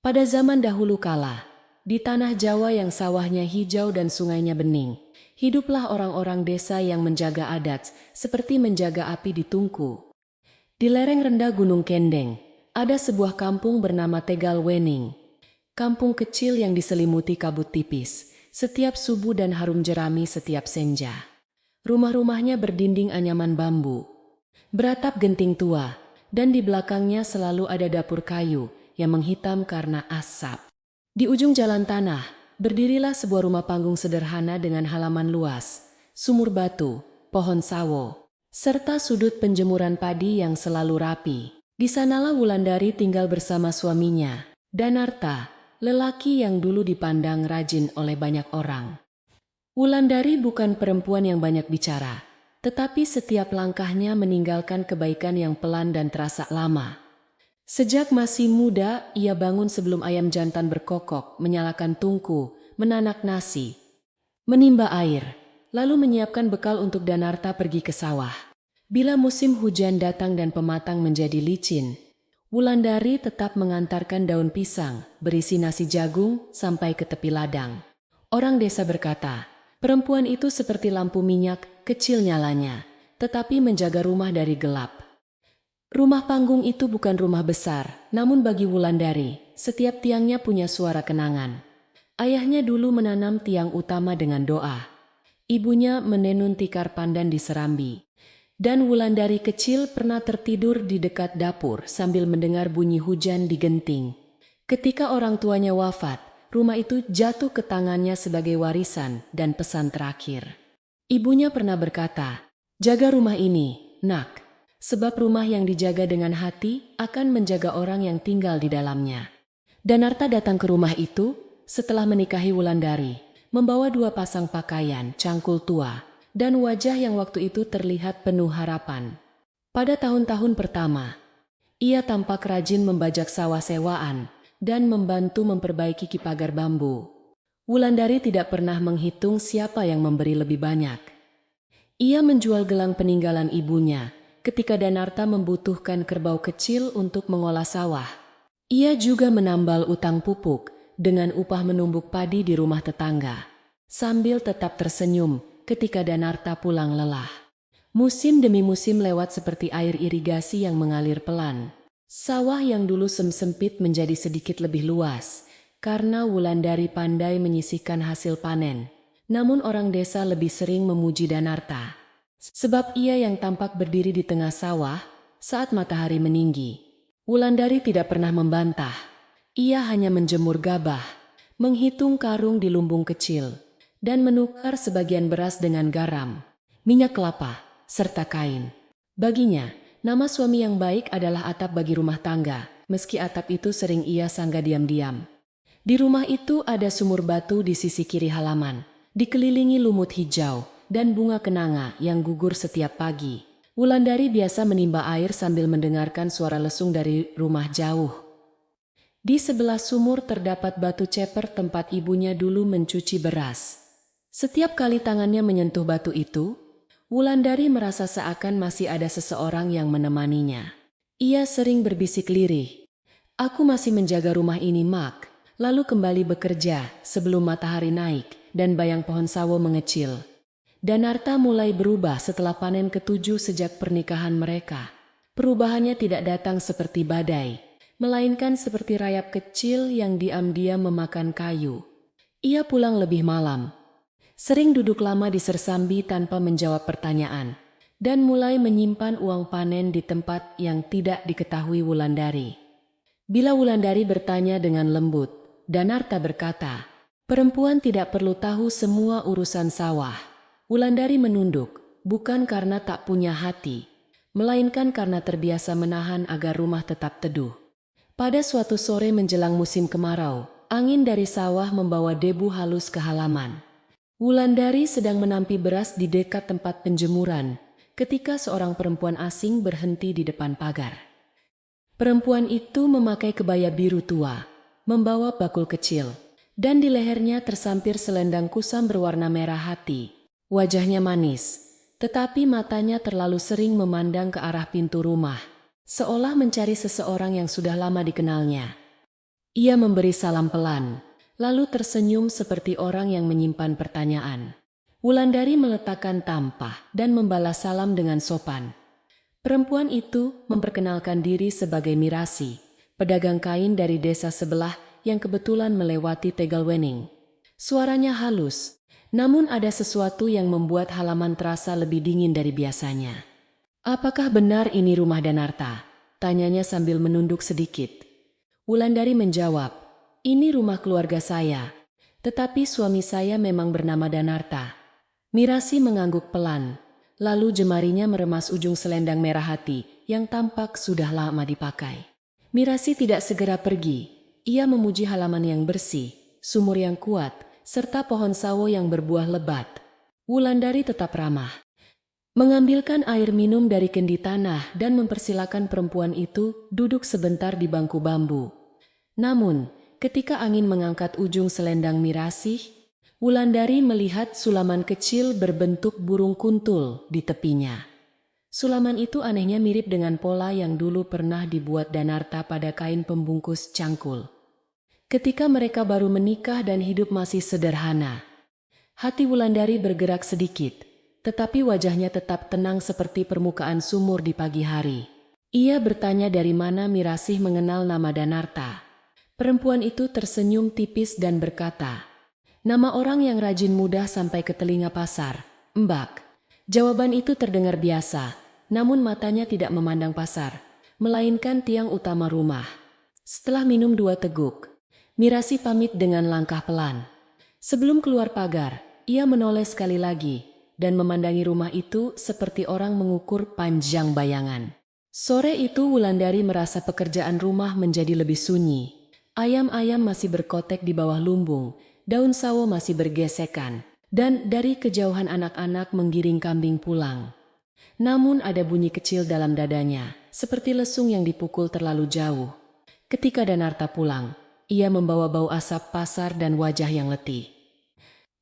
Pada zaman dahulu kala, di tanah Jawa yang sawahnya hijau dan sungainya bening, hiduplah orang-orang desa yang menjaga adat seperti menjaga api di tungku. Di lereng rendah Gunung Kendeng, ada sebuah kampung bernama Tegal Wening. Kampung kecil yang diselimuti kabut tipis, setiap subuh dan harum jerami setiap senja. Rumah-rumahnya berdinding anyaman bambu, beratap genting tua, dan di belakangnya selalu ada dapur kayu yang menghitam karena asap. Di ujung jalan tanah, berdirilah sebuah rumah panggung sederhana dengan halaman luas, sumur batu, pohon sawo, serta sudut penjemuran padi yang selalu rapi. Di sanalah Wulandari tinggal bersama suaminya, Danarta, lelaki yang dulu dipandang rajin oleh banyak orang. Wulandari bukan perempuan yang banyak bicara, tetapi setiap langkahnya meninggalkan kebaikan yang pelan dan terasa lama. Sejak masih muda, ia bangun sebelum ayam jantan berkokok, menyalakan tungku, menanak nasi, menimba air, lalu menyiapkan bekal untuk Danarta pergi ke sawah. Bila musim hujan datang dan pematang menjadi licin, Wulandari tetap mengantarkan daun pisang, berisi nasi jagung, sampai ke tepi ladang. Orang desa berkata, perempuan itu seperti lampu minyak, kecil nyalanya, tetapi menjaga rumah dari gelap. Rumah panggung itu bukan rumah besar, namun bagi Wulandari, setiap tiangnya punya suara kenangan. Ayahnya dulu menanam tiang utama dengan doa. Ibunya menenun tikar pandan di serambi. Dan Wulandari kecil pernah tertidur di dekat dapur sambil mendengar bunyi hujan di genting. Ketika orang tuanya wafat, rumah itu jatuh ke tangannya sebagai warisan dan pesan terakhir. Ibunya pernah berkata, jaga rumah ini, nak. Sebab rumah yang dijaga dengan hati akan menjaga orang yang tinggal di dalamnya. Danarta datang ke rumah itu setelah menikahi Wulandari, membawa 2 pasang pakaian, cangkul tua, dan wajah yang waktu itu terlihat penuh harapan. Pada tahun-tahun pertama, ia tampak rajin membajak sawah sewaan dan membantu memperbaiki pagar bambu. Wulandari tidak pernah menghitung siapa yang memberi lebih banyak. Ia menjual gelang peninggalan ibunya ketika Danarta membutuhkan kerbau kecil untuk mengolah sawah. Ia juga menambal utang pupuk dengan upah menumbuk padi di rumah tetangga, sambil tetap tersenyum ketika Danarta pulang lelah. Musim demi musim lewat seperti air irigasi yang mengalir pelan. Sawah yang dulu sempit menjadi sedikit lebih luas, karena Wulandari pandai menyisihkan hasil panen. Namun orang desa lebih sering memuji Danarta. Sebab ia yang tampak berdiri di tengah sawah saat matahari meninggi. Wulandari tidak pernah membantah. Ia hanya menjemur gabah, menghitung karung di lumbung kecil, dan menukar sebagian beras dengan garam, minyak kelapa, serta kain. Baginya, nama suami yang baik adalah atap bagi rumah tangga, meski atap itu sering ia sanggah diam-diam. Di rumah itu ada sumur batu di sisi kiri halaman, dikelilingi lumut hijau dan bunga kenanga yang gugur setiap pagi. Wulandari biasa menimba air sambil mendengarkan suara lesung dari rumah jauh. Di sebelah sumur terdapat batu ceper tempat ibunya dulu mencuci beras. Setiap kali tangannya menyentuh batu itu, Wulandari merasa seakan masih ada seseorang yang menemaninya. Ia sering berbisik lirih, "Aku masih menjaga rumah ini, Mak," lalu kembali bekerja sebelum matahari naik dan bayang pohon sawo mengecil. Danarta mulai berubah setelah panen ke-7 sejak pernikahan mereka. Perubahannya tidak datang seperti badai, melainkan seperti rayap kecil yang diam-diam memakan kayu. Ia pulang lebih malam, sering duduk lama di sersambi tanpa menjawab pertanyaan, dan mulai menyimpan uang panen di tempat yang tidak diketahui Wulandari. Bila Wulandari bertanya dengan lembut, Danarta berkata, "Perempuan tidak perlu tahu semua urusan sawah." Wulandari menunduk, bukan karena tak punya hati, melainkan karena terbiasa menahan agar rumah tetap teduh. Pada suatu sore menjelang musim kemarau, angin dari sawah membawa debu halus ke halaman. Wulandari sedang menampi beras di dekat tempat penjemuran, ketika seorang perempuan asing berhenti di depan pagar. Perempuan itu memakai kebaya biru tua, membawa bakul kecil, dan di lehernya tersampir selendang kusam berwarna merah hati. Wajahnya manis, tetapi matanya terlalu sering memandang ke arah pintu rumah, seolah mencari seseorang yang sudah lama dikenalnya. Ia memberi salam pelan, lalu tersenyum seperti orang yang menyimpan pertanyaan. Wulandari meletakkan tampah dan membalas salam dengan sopan. Perempuan itu memperkenalkan diri sebagai Mirasi, pedagang kain dari desa sebelah yang kebetulan melewati Tegalwening. Suaranya halus, namun ada sesuatu yang membuat halaman terasa lebih dingin dari biasanya. "Apakah benar ini rumah Danarta?" tanyanya sambil menunduk sedikit. Wulandari menjawab, "Ini rumah keluarga saya, tetapi suami saya memang bernama Danarta." Mirasi mengangguk pelan, lalu jemarinya meremas ujung selendang merah hati yang tampak sudah lama dipakai. Mirasi tidak segera pergi. Ia memuji halaman yang bersih, sumur yang kuat, serta pohon sawo yang berbuah lebat. Wulandari tetap ramah, mengambilkan air minum dari kendi tanah dan mempersilakan perempuan itu duduk sebentar di bangku bambu. Namun, ketika angin mengangkat ujung selendang Mirasi, Wulandari melihat sulaman kecil berbentuk burung kuntul di tepinya. Sulaman itu anehnya mirip dengan pola yang dulu pernah dibuat Danarta pada kain pembungkus cangkul. Ketika mereka baru menikah dan hidup masih sederhana, hati Wulandari bergerak sedikit, tetapi wajahnya tetap tenang seperti permukaan sumur di pagi hari. Ia bertanya dari mana Mirasih mengenal nama Danarta. Perempuan itu tersenyum tipis dan berkata, "Nama orang yang rajin mudah sampai ke telinga pasar, Mbak." Jawaban itu terdengar biasa, namun matanya tidak memandang pasar, melainkan tiang utama rumah. Setelah minum 2 teguk, Mirasi pamit dengan langkah pelan. Sebelum keluar pagar, ia menoleh sekali lagi dan memandangi rumah itu seperti orang mengukur panjang bayangan. Sore itu Wulandari merasa pekerjaan rumah menjadi lebih sunyi. Ayam-ayam masih berkotek di bawah lumbung, daun sawo masih bergesekan, dan dari kejauhan anak-anak menggiring kambing pulang. Namun ada bunyi kecil dalam dadanya, seperti lesung yang dipukul terlalu jauh. Ketika Danarta pulang, ia membawa bau asap pasar dan wajah yang letih.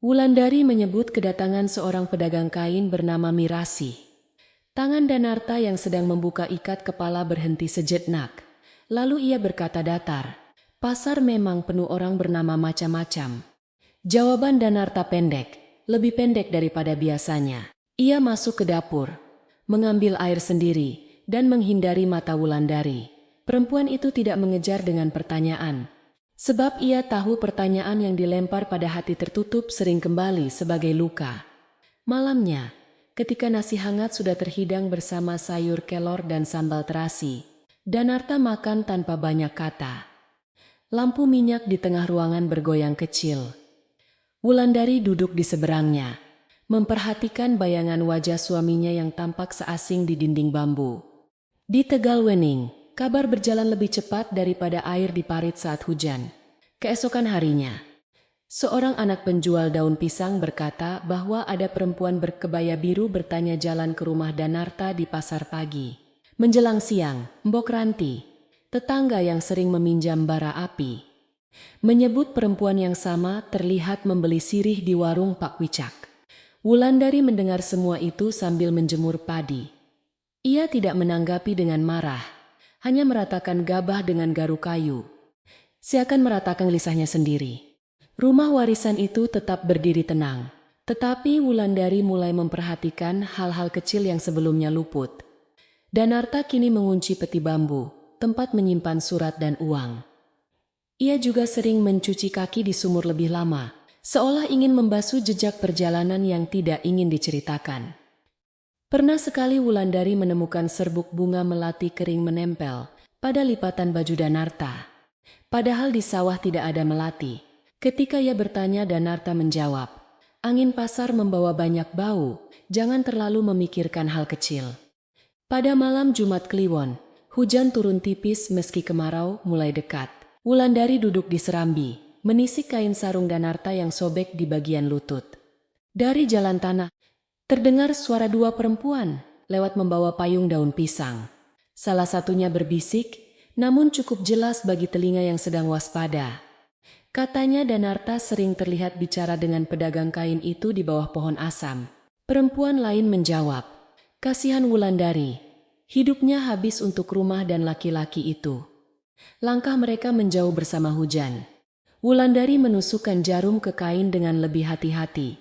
Wulandari menyebut kedatangan seorang pedagang kain bernama Mirasi. Tangan Danarta yang sedang membuka ikat kepala berhenti sejenak. Lalu ia berkata datar, "Pasar memang penuh orang bernama macam-macam." Jawaban Danarta pendek, lebih pendek daripada biasanya. Ia masuk ke dapur, mengambil air sendiri, dan menghindari mata Wulandari. Perempuan itu tidak mengejar dengan pertanyaan, sebab ia tahu pertanyaan yang dilempar pada hati tertutup sering kembali sebagai luka. Malamnya, ketika nasi hangat sudah terhidang bersama sayur kelor dan sambal terasi, Danarta makan tanpa banyak kata. Lampu minyak di tengah ruangan bergoyang kecil. Wulandari duduk di seberangnya, memperhatikan bayangan wajah suaminya yang tampak seasing di dinding bambu. Di Tegalwening, kabar berjalan lebih cepat daripada air di parit saat hujan. Keesokan harinya, seorang anak penjual daun pisang berkata bahwa ada perempuan berkebaya biru bertanya jalan ke rumah Danarta di pasar pagi. Menjelang siang, Mbok Ranti, tetangga yang sering meminjam bara api, menyebut perempuan yang sama terlihat membeli sirih di warung Pak Wicak. Wulandari mendengar semua itu sambil menjemur padi. Ia tidak menanggapi dengan marah, hanya meratakan gabah dengan garu kayu. Seakan meratakan lisahnya sendiri. Rumah warisan itu tetap berdiri tenang, tetapi Wulandari mulai memperhatikan hal-hal kecil yang sebelumnya luput. Danarta kini mengunci peti bambu, tempat menyimpan surat dan uang. Ia juga sering mencuci kaki di sumur lebih lama, seolah ingin membasuh jejak perjalanan yang tidak ingin diceritakan. Pernah sekali Wulandari menemukan serbuk bunga melati kering menempel pada lipatan baju Danarta. Padahal di sawah tidak ada melati. Ketika ia bertanya, Danarta menjawab, "Angin pasar membawa banyak bau, jangan terlalu memikirkan hal kecil." Pada malam Jumat Kliwon, hujan turun tipis meski kemarau mulai dekat. Wulandari duduk di serambi, menisik kain sarung Danarta yang sobek di bagian lutut. Dari jalan tanah, terdengar suara 2 perempuan lewat membawa payung daun pisang. Salah satunya berbisik, namun cukup jelas bagi telinga yang sedang waspada. Katanya Danarta sering terlihat bicara dengan pedagang kain itu di bawah pohon asam. Perempuan lain menjawab, "Kasihan Wulandari, hidupnya habis untuk rumah dan laki-laki itu." Langkah mereka menjauh bersama hujan. Wulandari menusukkan jarum ke kain dengan lebih hati-hati.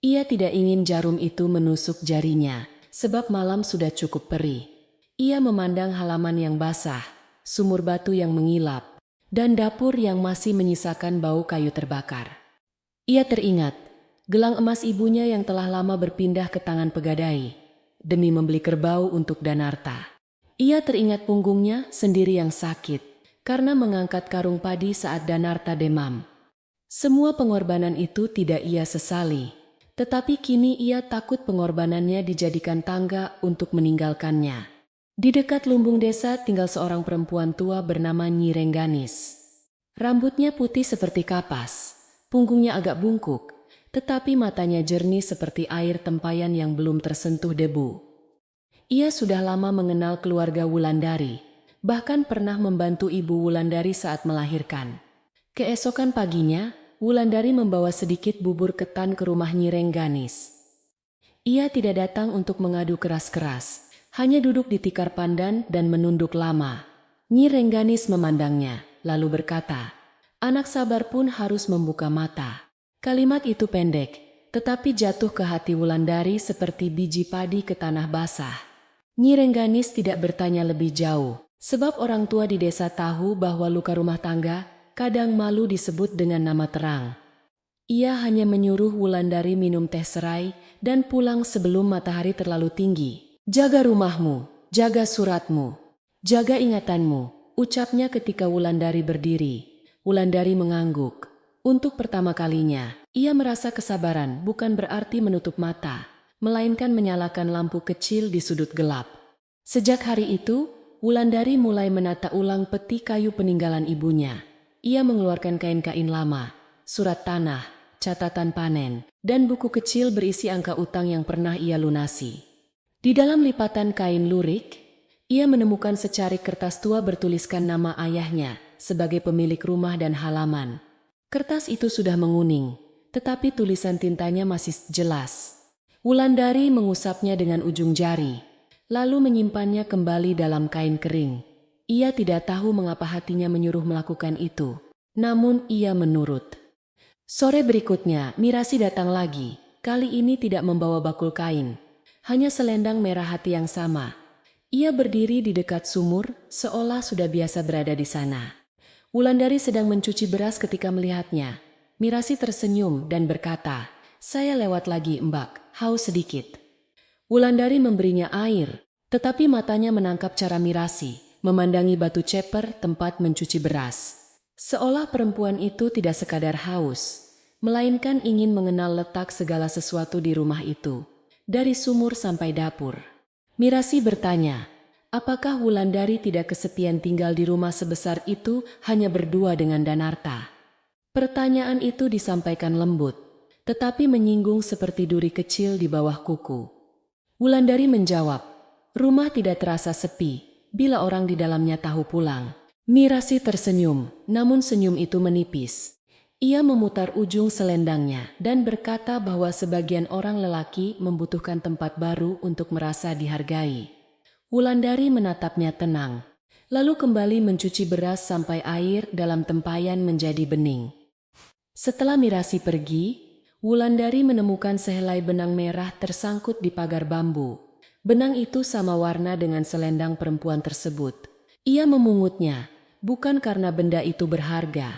Ia tidak ingin jarum itu menusuk jarinya, sebab malam sudah cukup perih. Ia memandang halaman yang basah, sumur batu yang mengilap, dan dapur yang masih menyisakan bau kayu terbakar. Ia teringat gelang emas ibunya yang telah lama berpindah ke tangan Pegadai demi membeli kerbau untuk Danarta. Ia teringat punggungnya sendiri yang sakit karena mengangkat karung padi saat Danarta demam. Semua pengorbanan itu tidak ia sesali, tetapi kini ia takut pengorbanannya dijadikan tangga untuk meninggalkannya. Di dekat lumbung desa tinggal seorang perempuan tua bernama Nyi Rengganis. Rambutnya putih seperti kapas, punggungnya agak bungkuk, tetapi matanya jernih seperti air tempayan yang belum tersentuh debu. Ia sudah lama mengenal keluarga Wulandari, bahkan pernah membantu ibu Wulandari saat melahirkan. Keesokan paginya, Wulandari membawa sedikit bubur ketan ke rumah Nyi Rengganis. Ia tidak datang untuk mengadu keras-keras, hanya duduk di tikar pandan dan menunduk lama. Nyi Rengganis memandangnya, lalu berkata, "Anak sabar pun harus membuka mata." Kalimat itu pendek, tetapi jatuh ke hati Wulandari seperti biji padi ke tanah basah. Nyi Rengganis tidak bertanya lebih jauh, sebab orang tua di desa tahu bahwa luka rumah tangga kadang malu disebut dengan nama terang. Ia hanya menyuruh Wulandari minum teh serai dan pulang sebelum matahari terlalu tinggi. "Jaga rumahmu, jaga suratmu, jaga ingatanmu," ucapnya ketika Wulandari berdiri. Wulandari mengangguk. Untuk pertama kalinya, ia merasa kesabaran bukan berarti menutup mata, melainkan menyalakan lampu kecil di sudut gelap. Sejak hari itu, Wulandari mulai menata ulang peti kayu peninggalan ibunya. Ia mengeluarkan kain-kain lama, surat tanah, catatan panen, dan buku kecil berisi angka utang yang pernah ia lunasi. Di dalam lipatan kain lurik, ia menemukan secarik kertas tua bertuliskan nama ayahnya sebagai pemilik rumah dan halaman. Kertas itu sudah menguning, tetapi tulisan tintanya masih jelas. Wulandari mengusapnya dengan ujung jari, lalu menyimpannya kembali dalam kain kering. Ia tidak tahu mengapa hatinya menyuruh melakukan itu, namun ia menurut. Sore berikutnya, Mirasi datang lagi. Kali ini tidak membawa bakul kain, hanya selendang merah hati yang sama. Ia berdiri di dekat sumur, seolah sudah biasa berada di sana. Wulandari sedang mencuci beras ketika melihatnya. Mirasi tersenyum dan berkata, "Saya lewat lagi, Mbak, haus sedikit." Wulandari memberinya air, tetapi matanya menangkap cara Mirasi, memandangi batu ceper tempat mencuci beras. Seolah perempuan itu tidak sekadar haus, melainkan ingin mengenal letak segala sesuatu di rumah itu, dari sumur sampai dapur. Mirasi bertanya, apakah Wulandari tidak kesepian tinggal di rumah sebesar itu hanya berdua dengan Danarta? Pertanyaan itu disampaikan lembut, tetapi menyinggung seperti duri kecil di bawah kuku. Wulandari menjawab, rumah tidak terasa sepi bila orang di dalamnya tahu pulang. Mirasi tersenyum, namun senyum itu menipis. Ia memutar ujung selendangnya dan berkata bahwa sebagian orang lelaki membutuhkan tempat baru untuk merasa dihargai. Wulandari menatapnya tenang, lalu kembali mencuci beras sampai air dalam tempayan menjadi bening. Setelah Mirasi pergi, Wulandari menemukan sehelai benang merah tersangkut di pagar bambu. Benang itu sama warna dengan selendang perempuan tersebut. Ia memungutnya, bukan karena benda itu berharga,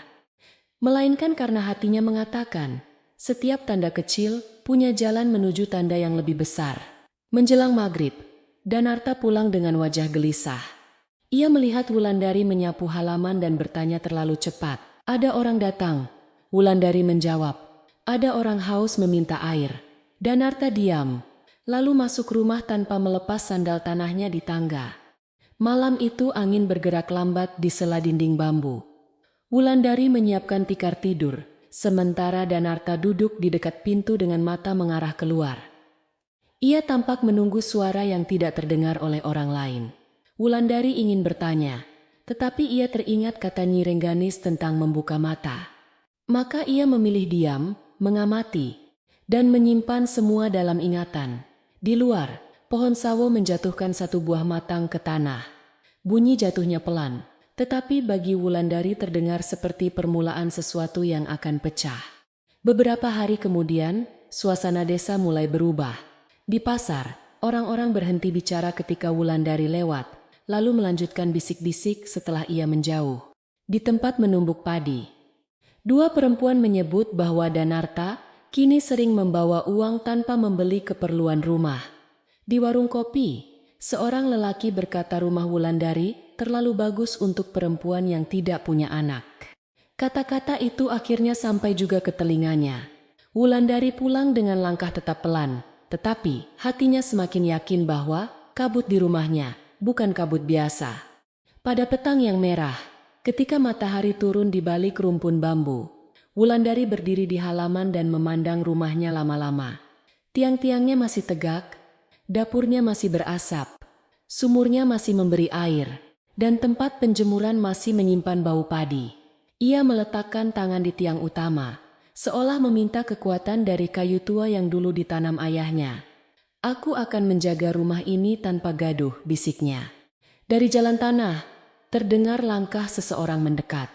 melainkan karena hatinya mengatakan, setiap tanda kecil punya jalan menuju tanda yang lebih besar. Menjelang maghrib, Danarta pulang dengan wajah gelisah. Ia melihat Wulandari menyapu halaman dan bertanya terlalu cepat. "Ada orang datang." Wulandari menjawab, "Ada orang haus meminta air." Danarta diam, lalu masuk rumah tanpa melepas sandal tanahnya di tangga. Malam itu angin bergerak lambat di sela dinding bambu. Wulandari menyiapkan tikar tidur, sementara Danarta duduk di dekat pintu dengan mata mengarah keluar. Ia tampak menunggu suara yang tidak terdengar oleh orang lain. Wulandari ingin bertanya, tetapi ia teringat kata Nyi Rengganis tentang membuka mata. Maka ia memilih diam, mengamati, dan menyimpan semua dalam ingatan. Di luar, pohon sawo menjatuhkan satu buah matang ke tanah. Bunyi jatuhnya pelan, Tetapi bagi Wulandari terdengar seperti permulaan sesuatu yang akan pecah. Beberapa hari kemudian, suasana desa mulai berubah. Di pasar, orang-orang berhenti bicara ketika Wulandari lewat, lalu melanjutkan bisik-bisik setelah ia menjauh. Di tempat menumbuk padi, dua perempuan menyebut bahwa Danarta kini sering membawa uang tanpa membeli keperluan rumah. Di warung kopi, seorang lelaki berkata rumah Wulandari terlalu bagus untuk perempuan yang tidak punya anak. Kata-kata itu akhirnya sampai juga ke telinganya. Wulandari pulang dengan langkah tetap pelan, tetapi hatinya semakin yakin bahwa kabut di rumahnya bukan kabut biasa. Pada petang yang merah, ketika matahari turun di balik rumpun bambu, Wulandari berdiri di halaman dan memandang rumahnya lama-lama. Tiang-tiangnya masih tegak, dapurnya masih berasap, sumurnya masih memberi air, dan tempat penjemuran masih menyimpan bau padi. Ia meletakkan tangan di tiang utama, seolah meminta kekuatan dari kayu tua yang dulu ditanam ayahnya. "Aku akan menjaga rumah ini tanpa gaduh," bisiknya. Dari jalan tanah, terdengar langkah seseorang mendekat.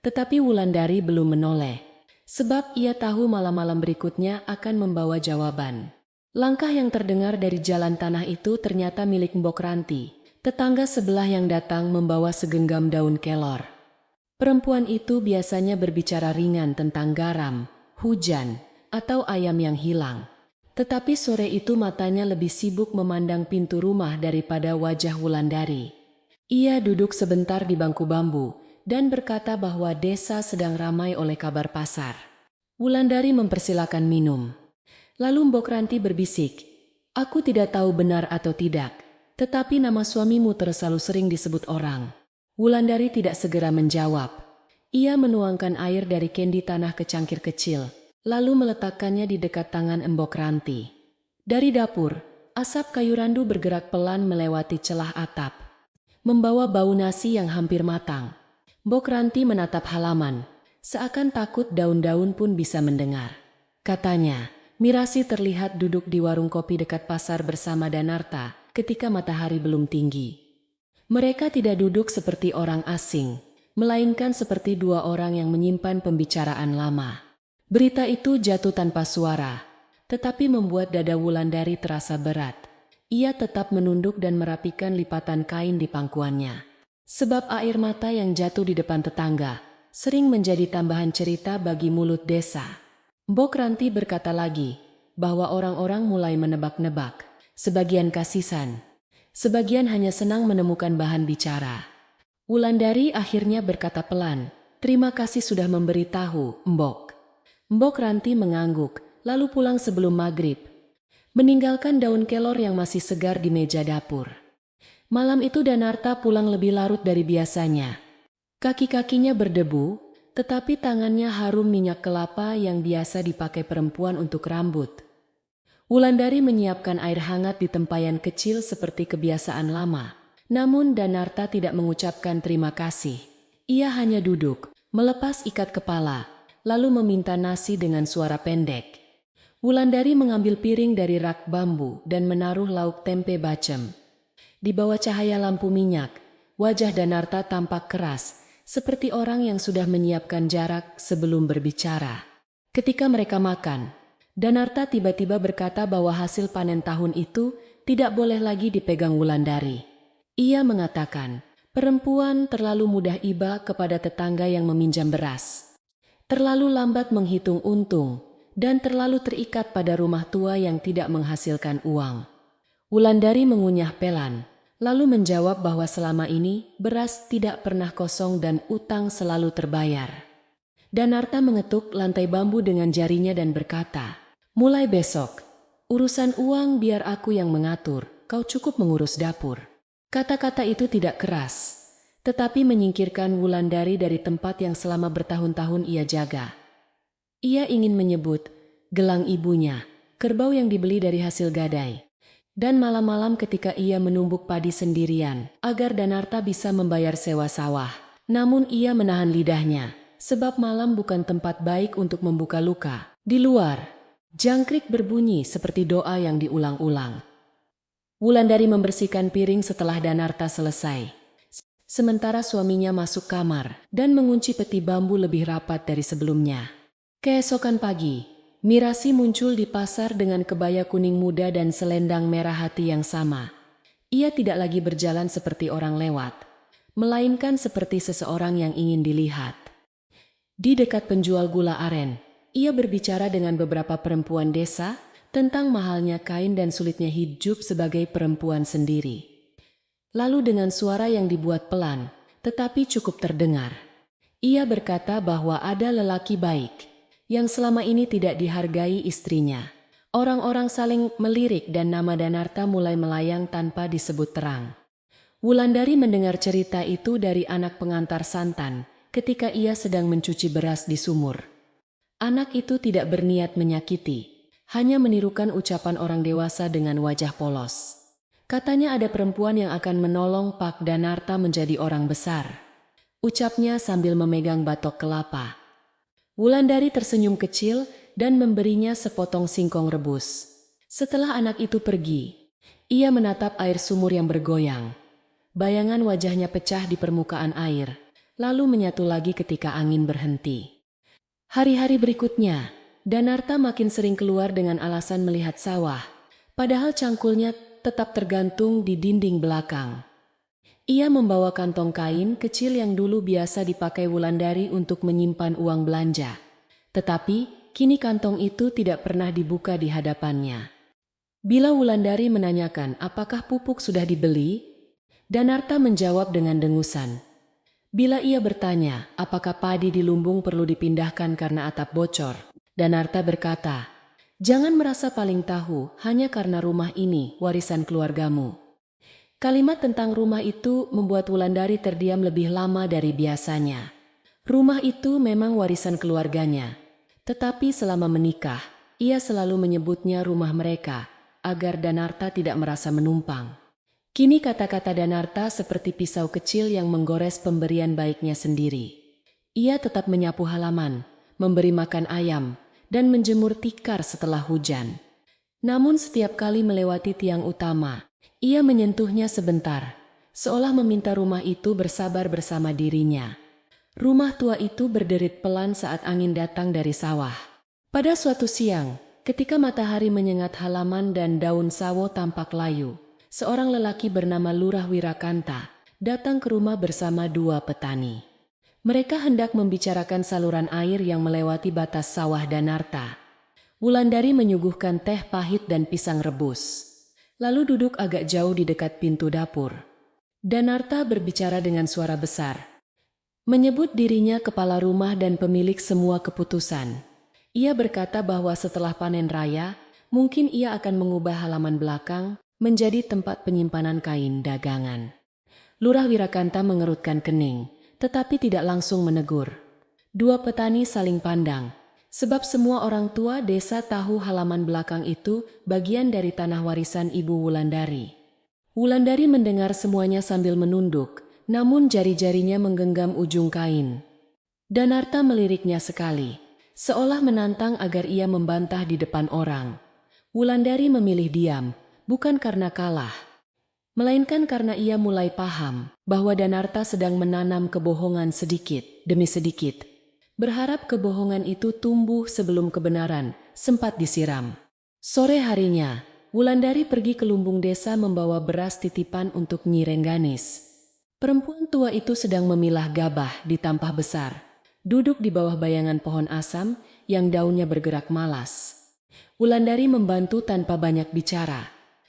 Tetapi Wulandari belum menoleh, sebab ia tahu malam-malam berikutnya akan membawa jawaban. Langkah yang terdengar dari jalan tanah itu ternyata milik Mbok Ranti, tetangga sebelah yang datang membawa segenggam daun kelor. Perempuan itu biasanya berbicara ringan tentang garam, hujan, atau ayam yang hilang. Tetapi sore itu matanya lebih sibuk memandang pintu rumah daripada wajah Wulandari. Ia duduk sebentar di bangku bambu dan berkata bahwa desa sedang ramai oleh kabar pasar. Wulandari mempersilakan minum. Lalu Mbok Ranti berbisik, "Aku tidak tahu benar atau tidak, tetapi nama suamimu terlalu sering disebut orang." Wulandari tidak segera menjawab. Ia menuangkan air dari kendi tanah ke cangkir kecil, lalu meletakkannya di dekat tangan Mbok Ranti. Dari dapur, asap kayu randu bergerak pelan melewati celah atap, membawa bau nasi yang hampir matang. Mbok Ranti menatap halaman, seakan takut daun-daun pun bisa mendengar. Katanya, Mirasi terlihat duduk di warung kopi dekat pasar bersama Danarta ketika matahari belum tinggi. Mereka tidak duduk seperti orang asing, melainkan seperti dua orang yang menyimpan pembicaraan lama. Berita itu jatuh tanpa suara, tetapi membuat dada Wulandari terasa berat. Ia tetap menunduk dan merapikan lipatan kain di pangkuannya. Sebab air mata yang jatuh di depan tetangga sering menjadi tambahan cerita bagi mulut desa. Mbok Ranti berkata lagi bahwa orang-orang mulai menebak-nebak, sebagian kasisan, sebagian hanya senang menemukan bahan bicara. Wulandari akhirnya berkata pelan, "Terima kasih sudah memberitahu, Mbok." Mbok Ranti mengangguk, lalu pulang sebelum maghrib, meninggalkan daun kelor yang masih segar di meja dapur. Malam itu Danarta pulang lebih larut dari biasanya. Kaki-kakinya berdebu, tetapi tangannya harum minyak kelapa yang biasa dipakai perempuan untuk rambut. Wulandari menyiapkan air hangat di tempayan kecil seperti kebiasaan lama. Namun Danarta tidak mengucapkan terima kasih. Ia hanya duduk, melepas ikat kepala, lalu meminta nasi dengan suara pendek. Wulandari mengambil piring dari rak bambu dan menaruh lauk tempe bacem. Di bawah cahaya lampu minyak, wajah Danarta tampak keras, seperti orang yang sudah menyiapkan jarak sebelum berbicara. Ketika mereka makan, Danarta tiba-tiba berkata bahwa hasil panen tahun itu tidak boleh lagi dipegang Wulandari. Ia mengatakan, perempuan terlalu mudah iba kepada tetangga yang meminjam beras, terlalu lambat menghitung untung, dan terlalu terikat pada rumah tua yang tidak menghasilkan uang. Wulandari mengunyah pelan, lalu menjawab bahwa selama ini beras tidak pernah kosong dan utang selalu terbayar. Danarta mengetuk lantai bambu dengan jarinya dan berkata, "Mulai besok, urusan uang biar aku yang mengatur, kau cukup mengurus dapur." Kata-kata itu tidak keras, tetapi menyingkirkan Wulandari dari tempat yang selama bertahun-tahun ia jaga. Ia ingin menyebut gelang ibunya, kerbau yang dibeli dari hasil gadai, dan malam-malam ketika ia menumbuk padi sendirian, agar Danarta bisa membayar sewa sawah. Namun ia menahan lidahnya, sebab malam bukan tempat baik untuk membuka luka. Di luar, jangkrik berbunyi seperti doa yang diulang-ulang. Wulandari membersihkan piring setelah Danarta selesai. sementara suaminya masuk kamar dan mengunci peti bambu lebih rapat dari sebelumnya. Keesokan pagi, Mirasi muncul di pasar dengan kebaya kuning muda dan selendang merah hati yang sama. Ia tidak lagi berjalan seperti orang lewat, melainkan seperti seseorang yang ingin dilihat. Di dekat penjual gula aren, ia berbicara dengan beberapa perempuan desa tentang mahalnya kain dan sulitnya hidup sebagai perempuan sendiri. Lalu dengan suara yang dibuat pelan, tetapi cukup terdengar, ia berkata bahwa ada lelaki baik yang selama ini tidak dihargai istrinya. Orang-orang saling melirik dan nama Danarta mulai melayang tanpa disebut terang. Wulandari mendengar cerita itu dari anak pengantar santan ketika ia sedang mencuci beras di sumur. Anak itu tidak berniat menyakiti, hanya menirukan ucapan orang dewasa dengan wajah polos. Katanya ada perempuan yang akan menolong Pak Danarta menjadi orang besar. Ucapnya sambil memegang batok kelapa. Wulandari tersenyum kecil dan memberinya sepotong singkong rebus. Setelah anak itu pergi, ia menatap air sumur yang bergoyang. Bayangan wajahnya pecah di permukaan air, lalu menyatu lagi ketika angin berhenti. Hari-hari berikutnya, Danarta makin sering keluar dengan alasan melihat sawah, padahal cangkulnya tetap tergantung di dinding belakang. Ia membawa kantong kain kecil yang dulu biasa dipakai Wulandari untuk menyimpan uang belanja. Tetapi, kini kantong itu tidak pernah dibuka di hadapannya. Bila Wulandari menanyakan apakah pupuk sudah dibeli, Danarta menjawab dengan dengusan. Bila ia bertanya apakah padi di lumbung perlu dipindahkan karena atap bocor, Danarta berkata, "Jangan merasa paling tahu hanya karena rumah ini warisan keluargamu." Kalimat tentang rumah itu membuat Wulandari terdiam lebih lama dari biasanya. Rumah itu memang warisan keluarganya. Tetapi selama menikah, ia selalu menyebutnya rumah mereka, agar Danarta tidak merasa menumpang. Kini kata-kata Danarta seperti pisau kecil yang menggores pemberian baiknya sendiri. Ia tetap menyapu halaman, memberi makan ayam, dan menjemur tikar setelah hujan. Namun setiap kali melewati tiang utama, ia menyentuhnya sebentar, seolah meminta rumah itu bersabar bersama dirinya. Rumah tua itu berderit pelan saat angin datang dari sawah. Pada suatu siang, ketika matahari menyengat halaman dan daun sawo tampak layu, seorang lelaki bernama Lurah Wirakanta datang ke rumah bersama dua petani. Mereka hendak membicarakan saluran air yang melewati batas sawah Danarta. Wulandari menyuguhkan teh pahit dan pisang rebus, lalu duduk agak jauh di dekat pintu dapur. Danarta berbicara dengan suara besar, menyebut dirinya kepala rumah dan pemilik semua keputusan. Ia berkata bahwa setelah panen raya, mungkin ia akan mengubah halaman belakang menjadi tempat penyimpanan kain dagangan. Lurah Wirakanta mengerutkan kening, tetapi tidak langsung menegur. Dua petani saling pandang, sebab semua orang tua desa tahu halaman belakang itu bagian dari tanah warisan Ibu Wulandari. Wulandari mendengar semuanya sambil menunduk, namun jari-jarinya menggenggam ujung kain. Danarta meliriknya sekali, seolah menantang agar ia membantah di depan orang. Wulandari memilih diam, bukan karena kalah, melainkan karena ia mulai paham bahwa Danarta sedang menanam kebohongan sedikit demi sedikit, berharap kebohongan itu tumbuh sebelum kebenaran sempat disiram. Sore harinya, Wulandari pergi ke lumbung desa membawa beras titipan untuk Nyi Rengganis. Perempuan tua itu sedang memilah gabah di tampah besar, duduk di bawah bayangan pohon asam yang daunnya bergerak malas. Wulandari membantu tanpa banyak bicara.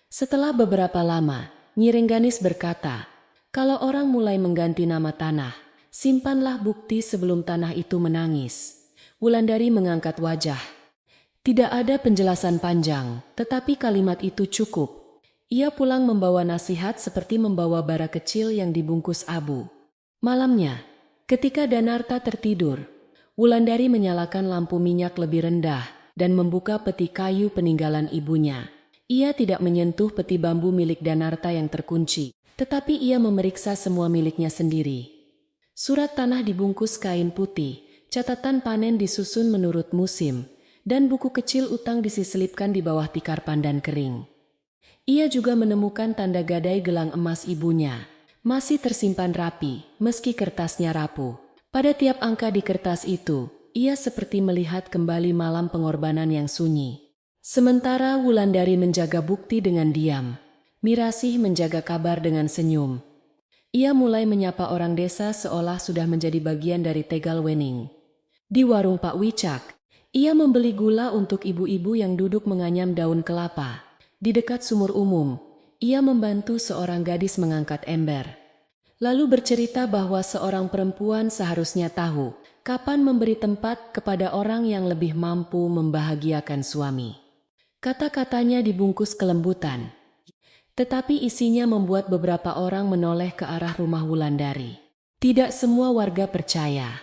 Setelah beberapa lama, Nyi Rengganis berkata, "Kalau orang mulai mengganti nama tanah, simpanlah bukti sebelum tanah itu menangis." Wulandari mengangkat wajah. Tidak ada penjelasan panjang, tetapi kalimat itu cukup. Ia pulang membawa nasihat seperti membawa bara kecil yang dibungkus abu. Malamnya, ketika Danarta tertidur, Wulandari menyalakan lampu minyak lebih rendah dan membuka peti kayu peninggalan ibunya. Ia tidak menyentuh peti bambu milik Danarta yang terkunci, tetapi ia memeriksa semua miliknya sendiri. Surat tanah dibungkus kain putih, catatan panen disusun menurut musim, dan buku kecil utang diselipkan di bawah tikar pandan kering. Ia juga menemukan tanda gadai gelang emas ibunya, Masih tersimpan rapi, meski kertasnya rapuh. Pada tiap angka di kertas itu, ia seperti melihat kembali malam pengorbanan yang sunyi. Sementara Wulandari menjaga bukti dengan diam, Mirasih menjaga kabar dengan senyum. Ia mulai menyapa orang desa seolah sudah menjadi bagian dari Tegal Wening. Di warung Pak Wicak, ia membeli gula untuk ibu-ibu yang duduk menganyam daun kelapa. Di dekat sumur umum, ia membantu seorang gadis mengangkat ember. Lalu bercerita bahwa seorang perempuan seharusnya tahu kapan memberi tempat kepada orang yang lebih mampu membahagiakan suami. Kata-katanya dibungkus kelembutan, tetapi isinya membuat beberapa orang menoleh ke arah rumah Wulandari. Tidak semua warga percaya.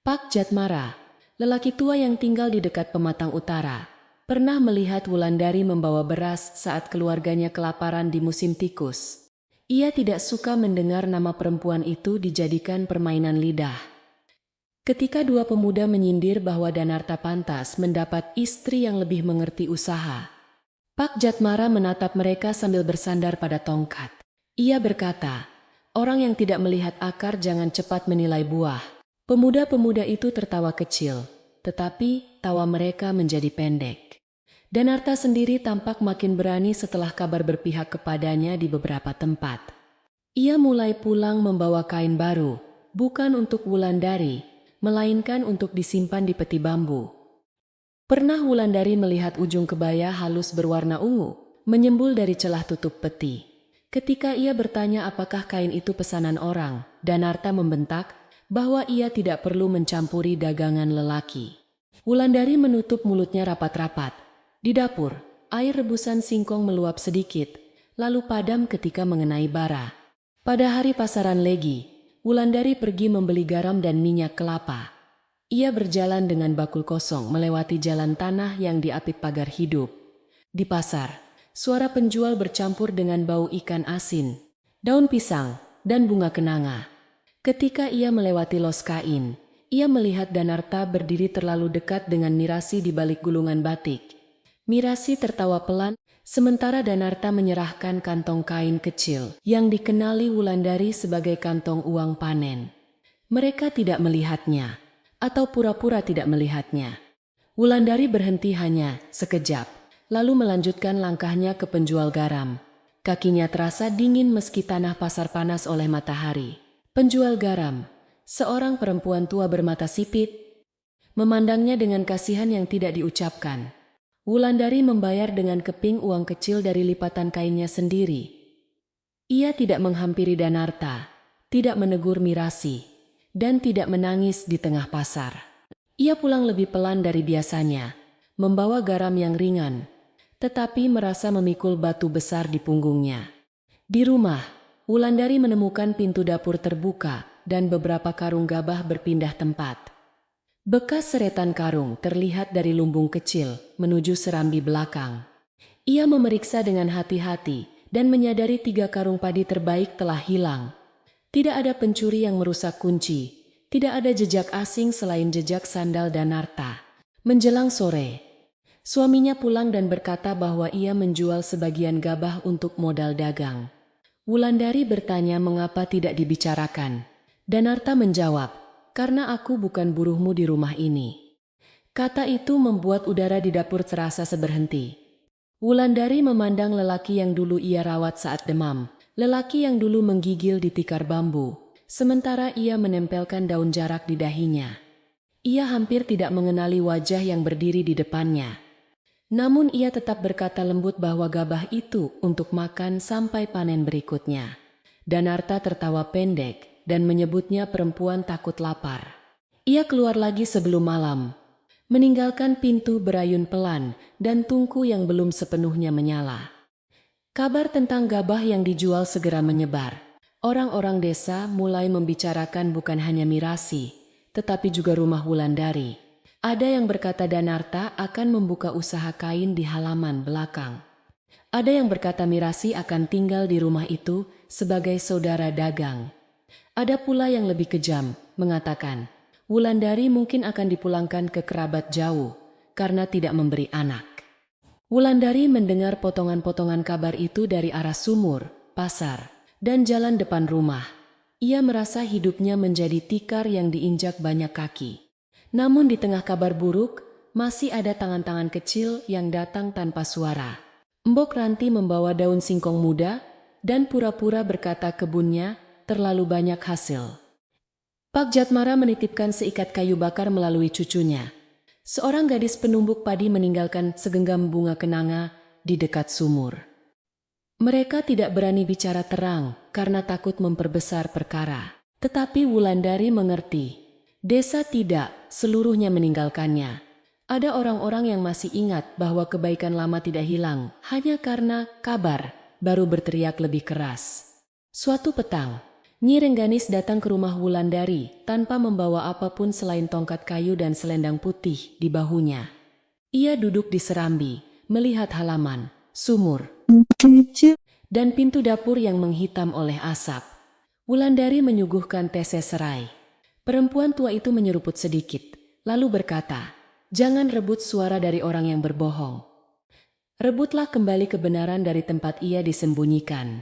Pak Jatmara, lelaki tua yang tinggal di dekat pematang utara, pernah melihat Wulandari membawa beras saat keluarganya kelaparan di musim tikus. Ia tidak suka mendengar nama perempuan itu dijadikan permainan lidah. Ketika dua pemuda menyindir bahwa Danarta pantas mendapat istri yang lebih mengerti usaha, Pak Jatmara menatap mereka sambil bersandar pada tongkat. Ia berkata, "Orang yang tidak melihat akar jangan cepat menilai buah." Pemuda-pemuda itu tertawa kecil, tetapi tawa mereka menjadi pendek. Danarta sendiri tampak makin berani setelah kabar berpihak kepadanya di beberapa tempat. Ia mulai pulang membawa kain baru, bukan untuk Wulandari, melainkan untuk disimpan di peti bambu. Pernah Wulandari melihat ujung kebaya halus berwarna ungu, menyembul dari celah tutup peti. Ketika ia bertanya apakah kain itu pesanan orang, Danarta membentak bahwa ia tidak perlu mencampuri dagangan lelaki. Wulandari menutup mulutnya rapat-rapat. Di dapur, air rebusan singkong meluap sedikit, lalu padam ketika mengenai bara. Pada hari pasaran Legi, Wulandari pergi membeli garam dan minyak kelapa. Ia berjalan dengan bakul kosong melewati jalan tanah yang diapit pagar hidup. Di pasar, suara penjual bercampur dengan bau ikan asin, daun pisang, dan bunga kenanga. Ketika ia melewati los kain, ia melihat Danarta berdiri terlalu dekat dengan Mirasih di balik gulungan batik. Mirasih tertawa pelan, sementara Danarta menyerahkan kantong kain kecil yang dikenali Wulandari sebagai kantong uang panen. Mereka tidak melihatnya, atau pura-pura tidak melihatnya. Wulandari berhenti hanya sekejap, lalu melanjutkan langkahnya ke penjual garam. Kakinya terasa dingin meski tanah pasar panas oleh matahari. Penjual garam, seorang perempuan tua bermata sipit, memandangnya dengan kasihan yang tidak diucapkan. Wulandari membayar dengan keping uang kecil dari lipatan kainnya sendiri. Ia tidak menghampiri Danarta, tidak menegur Mirasih, dan tidak menangis di tengah pasar. Ia pulang lebih pelan dari biasanya, membawa garam yang ringan, tetapi merasa memikul batu besar di punggungnya. Di rumah, Wulandari menemukan pintu dapur terbuka dan beberapa karung gabah berpindah tempat. Bekas seretan karung terlihat dari lumbung kecil menuju serambi belakang. Ia memeriksa dengan hati-hati dan menyadari 3 karung padi terbaik telah hilang. Tidak ada pencuri yang merusak kunci, tidak ada jejak asing selain jejak sandal Danarta. Menjelang sore, suaminya pulang dan berkata bahwa ia menjual sebagian gabah untuk modal dagang. Wulandari bertanya mengapa tidak dibicarakan. Danarta menjawab, "Karena aku bukan buruhmu di rumah ini." Kata itu membuat udara di dapur terasa seberhenti. Wulandari memandang lelaki yang dulu ia rawat saat demam, lelaki yang dulu menggigil di tikar bambu, sementara ia menempelkan daun jarak di dahinya. Ia hampir tidak mengenali wajah yang berdiri di depannya. Namun ia tetap berkata lembut bahwa gabah itu untuk makan sampai panen berikutnya. Danarta tertawa pendek dan menyebutnya perempuan takut lapar. Ia keluar lagi sebelum malam, meninggalkan pintu berayun pelan dan tungku yang belum sepenuhnya menyala. Kabar tentang gabah yang dijual segera menyebar. Orang-orang desa mulai membicarakan bukan hanya Mirasih, tetapi juga rumah Wulandari. Ada yang berkata Danarta akan membuka usaha kain di halaman belakang. Ada yang berkata Mirasih akan tinggal di rumah itu sebagai saudara dagang. Ada pula yang lebih kejam, mengatakan, Wulandari mungkin akan dipulangkan ke kerabat jauh, karena tidak memberi anak. Wulandari mendengar potongan-potongan kabar itu dari arah sumur, pasar, dan jalan depan rumah. Ia merasa hidupnya menjadi tikar yang diinjak banyak kaki. Namun di tengah kabar buruk, masih ada tangan-tangan kecil yang datang tanpa suara. Mbok Ranti membawa daun singkong muda dan pura-pura berkata kebunnya terlalu banyak hasil. Pak Jatmara menitipkan seikat kayu bakar melalui cucunya. Seorang gadis penumbuk padi meninggalkan segenggam bunga kenanga di dekat sumur. Mereka tidak berani bicara terang karena takut memperbesar perkara. Tetapi Wulandari mengerti. Desa tidak seluruhnya meninggalkannya. Ada orang-orang yang masih ingat bahwa kebaikan lama tidak hilang hanya karena kabar baru berteriak lebih keras. Suatu petang, Nyi Rengganis datang ke rumah Wulandari tanpa membawa apapun selain tongkat kayu dan selendang putih di bahunya. Ia duduk di serambi, melihat halaman, sumur, dan pintu dapur yang menghitam oleh asap. Wulandari menyuguhkan teh serai. Perempuan tua itu menyeruput sedikit, lalu berkata, "Jangan rebut suara dari orang yang berbohong. Rebutlah kembali kebenaran dari tempat ia disembunyikan."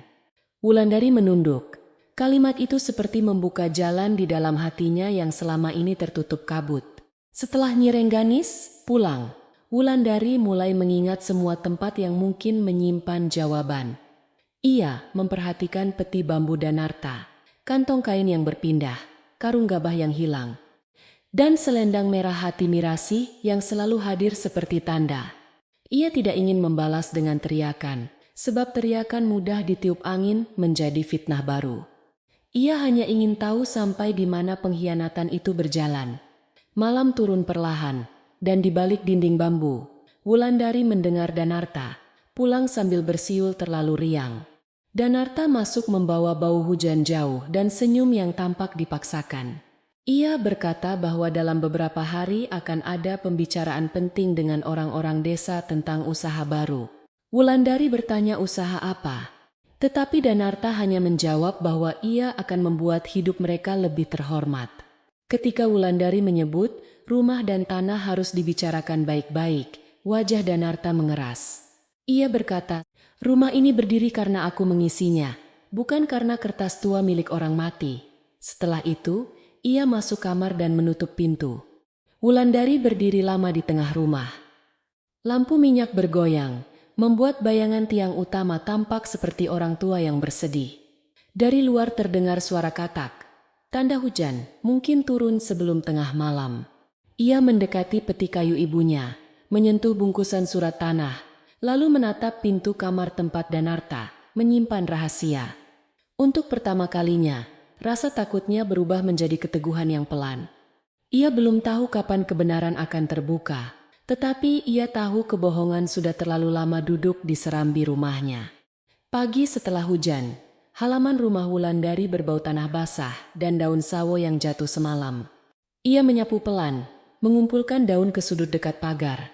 Wulandari menunduk. Kalimat itu seperti membuka jalan di dalam hatinya yang selama ini tertutup kabut. Setelah Nyi Rengganis pulang, Wulandari mulai mengingat semua tempat yang mungkin menyimpan jawaban. Ia memperhatikan peti bambu Danarta, kantong kain yang berpindah, karung gabah yang hilang, dan selendang merah hati Mirasi yang selalu hadir seperti tanda. Ia tidak ingin membalas dengan teriakan, sebab teriakan mudah ditiup angin menjadi fitnah baru. Ia hanya ingin tahu sampai di mana pengkhianatan itu berjalan. Malam turun perlahan, dan di balik dinding bambu, Wulandari mendengar Danarta pulang sambil bersiul terlalu riang. Danarta masuk membawa bau hujan jauh dan senyum yang tampak dipaksakan. Ia berkata bahwa dalam beberapa hari akan ada pembicaraan penting dengan orang-orang desa tentang usaha baru. Wulandari bertanya usaha apa, tetapi Danarta hanya menjawab bahwa ia akan membuat hidup mereka lebih terhormat. Ketika Wulandari menyebut rumah dan tanah harus dibicarakan baik-baik, wajah Danarta mengeras. Ia berkata, "Rumah ini berdiri karena aku mengisinya, bukan karena kertas tua milik orang mati." Setelah itu, ia masuk kamar dan menutup pintu. Wulandari berdiri lama di tengah rumah. Lampu minyak bergoyang, membuat bayangan tiang utama tampak seperti orang tua yang bersedih. Dari luar terdengar suara katak. Tanda hujan mungkin turun sebelum tengah malam. Ia mendekati peti kayu ibunya, menyentuh bungkusan surat tanah, lalu menatap pintu kamar tempat Danarta menyimpan rahasia. Untuk pertama kalinya, rasa takutnya berubah menjadi keteguhan yang pelan. Ia belum tahu kapan kebenaran akan terbuka. Tetapi ia tahu kebohongan sudah terlalu lama duduk di serambi rumahnya. Pagi setelah hujan, halaman rumah Wulandari berbau tanah basah dan daun sawo yang jatuh semalam. Ia menyapu pelan, mengumpulkan daun ke sudut dekat pagar.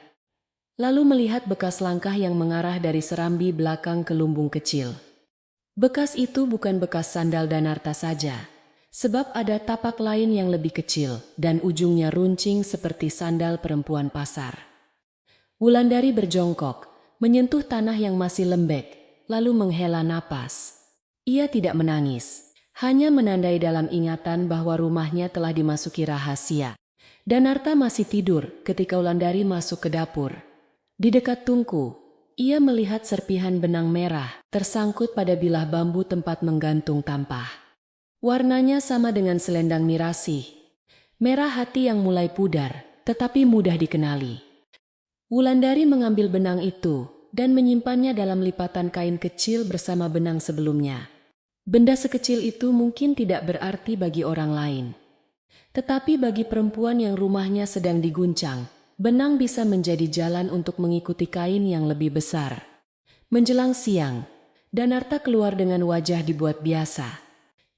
Lalu melihat bekas langkah yang mengarah dari serambi belakang ke lumbung kecil. Bekas itu bukan bekas sandal Danarta saja, sebab ada tapak lain yang lebih kecil dan ujungnya runcing seperti sandal perempuan pasar. Wulandari berjongkok, menyentuh tanah yang masih lembek, lalu menghela napas. Ia tidak menangis, hanya menandai dalam ingatan bahwa rumahnya telah dimasuki rahasia. Danarta masih tidur ketika Wulandari masuk ke dapur. Di dekat tungku, ia melihat serpihan benang merah tersangkut pada bilah bambu tempat menggantung tampah. Warnanya sama dengan selendang Mirasi, merah hati yang mulai pudar, tetapi mudah dikenali. Wulandari mengambil benang itu dan menyimpannya dalam lipatan kain kecil bersama benang sebelumnya. Benda sekecil itu mungkin tidak berarti bagi orang lain. Tetapi bagi perempuan yang rumahnya sedang diguncang, benang bisa menjadi jalan untuk mengikuti kain yang lebih besar. Menjelang siang, Danarta keluar dengan wajah dibuat biasa.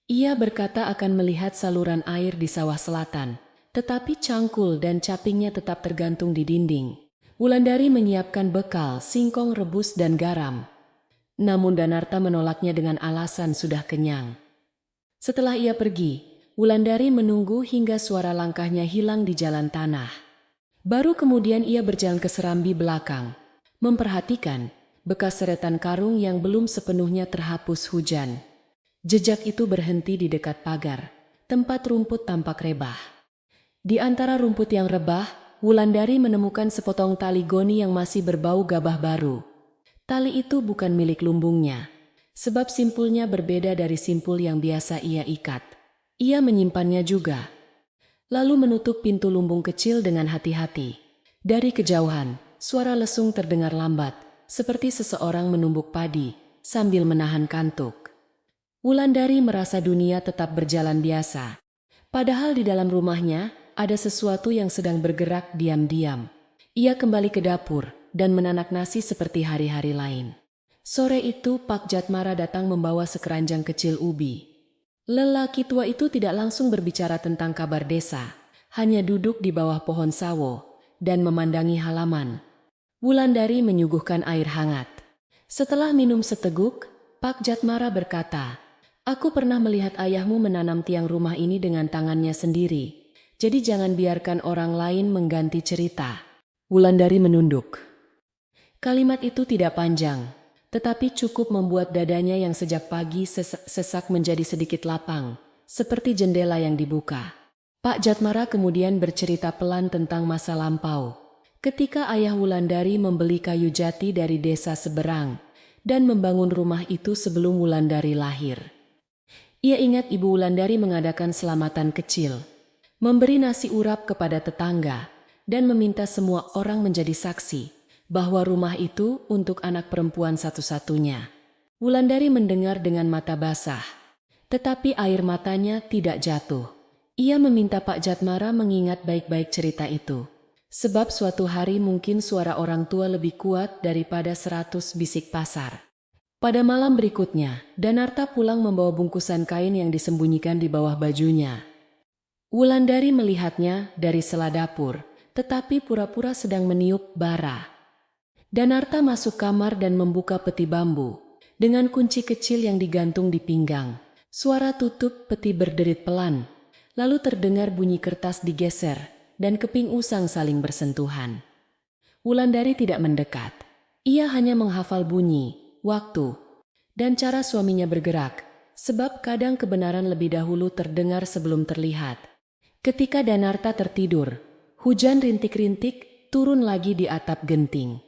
Ia berkata akan melihat saluran air di sawah selatan, tetapi cangkul dan capingnya tetap tergantung di dinding. Wulandari menyiapkan bekal, singkong rebus dan garam. Namun Danarta menolaknya dengan alasan sudah kenyang. Setelah ia pergi, Wulandari menunggu hingga suara langkahnya hilang di jalan tanah. Baru kemudian ia berjalan ke serambi belakang, memperhatikan bekas seretan karung yang belum sepenuhnya terhapus hujan. Jejak itu berhenti di dekat pagar, tempat rumput tampak rebah. Di antara rumput yang rebah, Wulandari menemukan sepotong tali goni yang masih berbau gabah baru. Tali itu bukan milik lumbungnya, sebab simpulnya berbeda dari simpul yang biasa ia ikat. Ia menyimpannya juga, lalu menutup pintu lumbung kecil dengan hati-hati. Dari kejauhan, suara lesung terdengar lambat, seperti seseorang menumbuk padi sambil menahan kantuk. Wulandari merasa dunia tetap berjalan biasa. Padahal di dalam rumahnya ada sesuatu yang sedang bergerak diam-diam. Ia kembali ke dapur dan menanak nasi seperti hari-hari lain. Sore itu Pak Jatmara datang membawa sekeranjang kecil ubi. Lelaki tua itu tidak langsung berbicara tentang kabar desa, hanya duduk di bawah pohon sawo dan memandangi halaman. Wulandari menyuguhkan air hangat. Setelah minum seteguk, Pak Jatmara berkata, "Aku pernah melihat ayahmu menanam tiang rumah ini dengan tangannya sendiri. Jadi jangan biarkan orang lain mengganti cerita." Wulandari menunduk. Kalimat itu tidak panjang, tetapi cukup membuat dadanya yang sejak pagi sesak menjadi sedikit lapang, seperti jendela yang dibuka. Pak Jatmara kemudian bercerita pelan tentang masa lampau, ketika ayah Wulandari membeli kayu jati dari desa seberang dan membangun rumah itu sebelum Wulandari lahir. Ia ingat ibu Wulandari mengadakan selamatan kecil, memberi nasi urap kepada tetangga, dan meminta semua orang menjadi saksi bahwa rumah itu untuk anak perempuan satu-satunya. Wulandari mendengar dengan mata basah, tetapi air matanya tidak jatuh. Ia meminta Pak Jatmara mengingat baik-baik cerita itu, sebab suatu hari mungkin suara orang tua lebih kuat daripada 100 bisik pasar. Pada malam berikutnya, Danarta pulang membawa bungkusan kain yang disembunyikan di bawah bajunya. Wulandari melihatnya dari sela dapur, tetapi pura-pura sedang meniup bara. Danarta masuk kamar dan membuka peti bambu dengan kunci kecil yang digantung di pinggang. Suara tutup peti berderit pelan, lalu terdengar bunyi kertas digeser dan keping usang saling bersentuhan. Wulandari tidak mendekat. Ia hanya menghafal bunyi, waktu, dan cara suaminya bergerak, sebab kadang kebenaran lebih dahulu terdengar sebelum terlihat. Ketika Danarta tertidur, hujan rintik-rintik turun lagi di atap genting.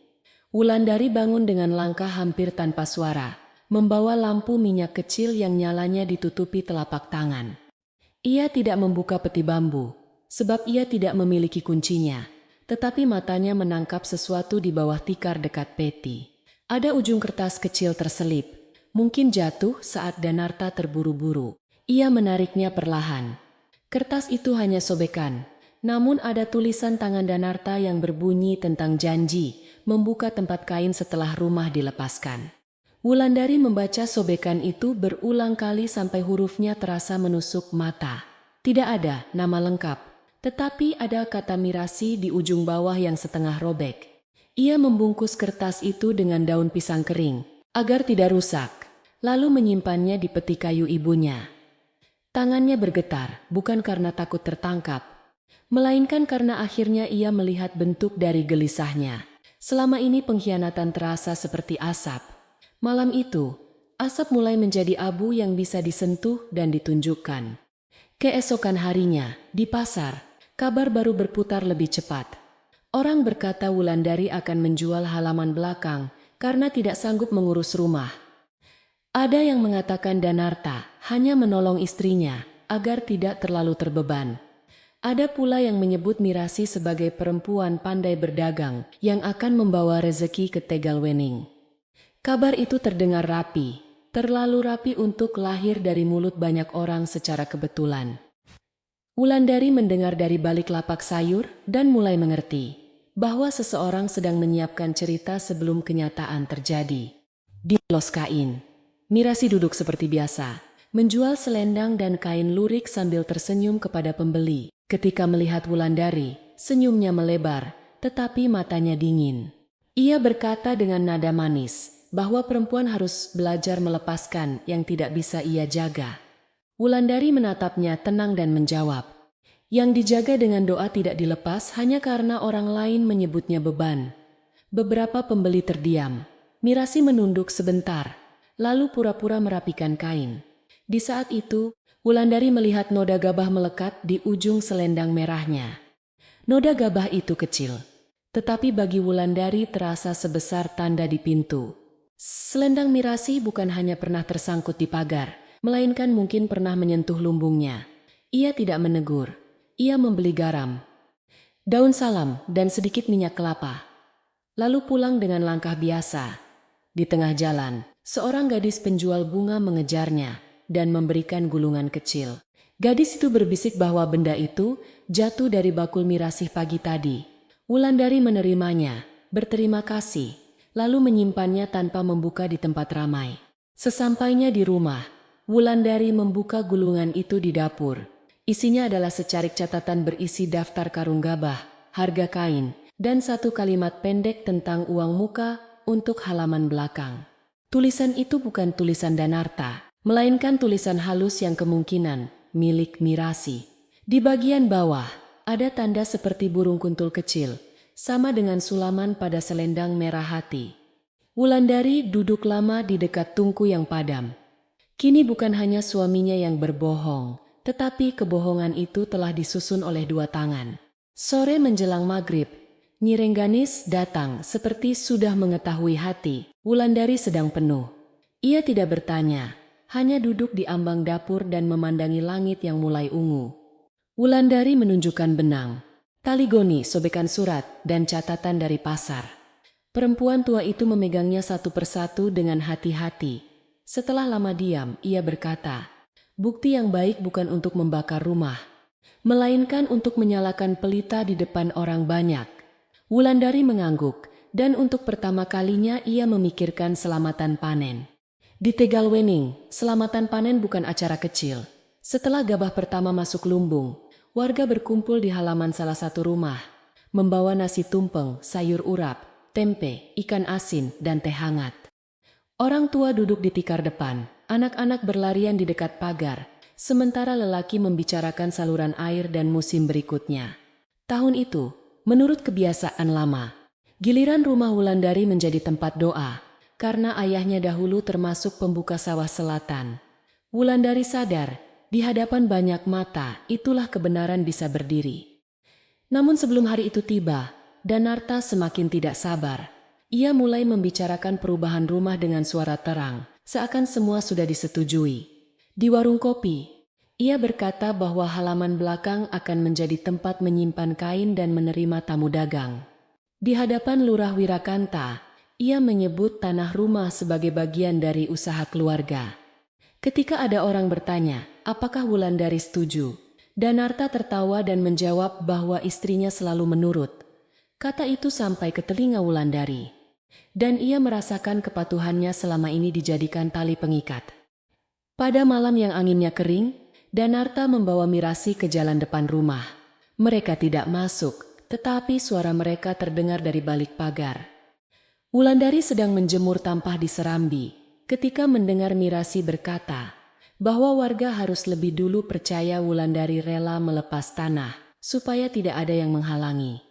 Wulandari bangun dengan langkah hampir tanpa suara, membawa lampu minyak kecil yang nyalanya ditutupi telapak tangan. Ia tidak membuka peti bambu, sebab ia tidak memiliki kuncinya, tetapi matanya menangkap sesuatu di bawah tikar dekat peti. Ada ujung kertas kecil terselip, mungkin jatuh saat Danarta terburu-buru. Ia menariknya perlahan. Kertas itu hanya sobekan, namun ada tulisan tangan Danarta yang berbunyi tentang janji membuka tempat kain setelah rumah dilepaskan. Wulandari membaca sobekan itu berulang kali sampai hurufnya terasa menusuk mata. Tidak ada nama lengkap, tetapi ada kata Mirasi di ujung bawah yang setengah robek. Ia membungkus kertas itu dengan daun pisang kering agar tidak rusak, lalu menyimpannya di peti kayu ibunya. Tangannya bergetar, bukan karena takut tertangkap, melainkan karena akhirnya ia melihat bentuk dari gelisahnya. Selama ini pengkhianatan terasa seperti asap. Malam itu, asap mulai menjadi abu yang bisa disentuh dan ditunjukkan. Keesokan harinya, di pasar, kabar baru berputar lebih cepat. Orang berkata Wulandari akan menjual halaman belakang karena tidak sanggup mengurus rumah. Ada yang mengatakan Danarta hanya menolong istrinya agar tidak terlalu terbeban. Ada pula yang menyebut Mirasi sebagai perempuan pandai berdagang yang akan membawa rezeki ke Tegalwening. Kabar itu terdengar rapi, terlalu rapi untuk lahir dari mulut banyak orang secara kebetulan. Wulandari mendengar dari balik lapak sayur dan mulai mengerti bahwa seseorang sedang menyiapkan cerita sebelum kenyataan terjadi. Di los kain, Mirasi duduk seperti biasa, menjual selendang dan kain lurik sambil tersenyum kepada pembeli. Ketika melihat Wulandari, senyumnya melebar, tetapi matanya dingin. Ia berkata dengan nada manis bahwa perempuan harus belajar melepaskan yang tidak bisa ia jaga. Wulandari menatapnya tenang dan menjawab, "Yang dijaga dengan doa tidak dilepas hanya karena orang lain menyebutnya beban." Beberapa pembeli terdiam. Mirasi menunduk sebentar, lalu pura-pura merapikan kain. Di saat itu, Wulandari melihat noda gabah melekat di ujung selendang merahnya. Noda gabah itu kecil, tetapi bagi Wulandari terasa sebesar tanda di pintu. Selendang Mirasi bukan hanya pernah tersangkut di pagar, melainkan mungkin pernah menyentuh lumbungnya. Ia tidak menegur, ia membeli garam, daun salam, dan sedikit minyak kelapa. Lalu pulang dengan langkah biasa. Di tengah jalan, seorang gadis penjual bunga mengejarnya dan memberikan gulungan kecil. Gadis itu berbisik bahwa benda itu jatuh dari bakul Mirasih pagi tadi. Wulandari menerimanya, berterima kasih, lalu menyimpannya tanpa membuka di tempat ramai. Sesampainya di rumah, Wulandari membuka gulungan itu di dapur. Isinya adalah secarik catatan berisi daftar karung gabah, harga kain, dan satu kalimat pendek tentang uang muka untuk halaman belakang. Tulisan itu bukan tulisan Danarta, melainkan tulisan halus yang kemungkinan milik Mirasi. Di bagian bawah, ada tanda seperti burung kuntul kecil, sama dengan sulaman pada selendang merah hati. Wulandari duduk lama di dekat tungku yang padam. Kini bukan hanya suaminya yang berbohong, tetapi kebohongan itu telah disusun oleh dua tangan. Sore menjelang maghrib, Nyi Rengganis datang seperti sudah mengetahui hati Wulandari sedang penuh. Ia tidak bertanya, hanya duduk di ambang dapur dan memandangi langit yang mulai ungu. Wulandari menunjukkan benang, tali goni, sobekan surat, dan catatan dari pasar. Perempuan tua itu memegangnya satu persatu dengan hati-hati. Setelah lama diam, ia berkata, "Bukti yang baik bukan untuk membakar rumah, melainkan untuk menyalakan pelita di depan orang banyak." Wulandari mengangguk, dan untuk pertama kalinya ia memikirkan selamatan panen. Di Tegalwening, selamatan panen bukan acara kecil. Setelah gabah pertama masuk lumbung, warga berkumpul di halaman salah satu rumah, membawa nasi tumpeng, sayur urap, tempe, ikan asin, dan teh hangat. Orang tua duduk di tikar depan, anak-anak berlarian di dekat pagar, sementara lelaki membicarakan saluran air dan musim berikutnya. Tahun itu, menurut kebiasaan lama, giliran rumah Wulandari menjadi tempat doa, karena ayahnya dahulu termasuk pembuka sawah selatan. Wulandari sadar, di hadapan banyak mata, itulah kebenaran bisa berdiri. Namun sebelum hari itu tiba, Danarta semakin tidak sabar. Ia mulai membicarakan perubahan rumah dengan suara terang, seakan semua sudah disetujui. Di warung kopi, ia berkata bahwa halaman belakang akan menjadi tempat menyimpan kain dan menerima tamu dagang. Di hadapan Lurah Wirakanta, ia menyebut tanah rumah sebagai bagian dari usaha keluarga. Ketika ada orang bertanya, apakah Wulandari setuju? Danarta tertawa dan menjawab bahwa istrinya selalu menurut. Kata itu sampai ke telinga Wulandari, dan ia merasakan kepatuhannya selama ini dijadikan tali pengikat. Pada malam yang anginnya kering, Danarta membawa Mirasi ke jalan depan rumah. Mereka tidak masuk, tetapi suara mereka terdengar dari balik pagar. Wulandari sedang menjemur tampah di serambi, ketika mendengar Mirasi berkata bahwa warga harus lebih dulu percaya Wulandari rela melepas tanah, supaya tidak ada yang menghalangi.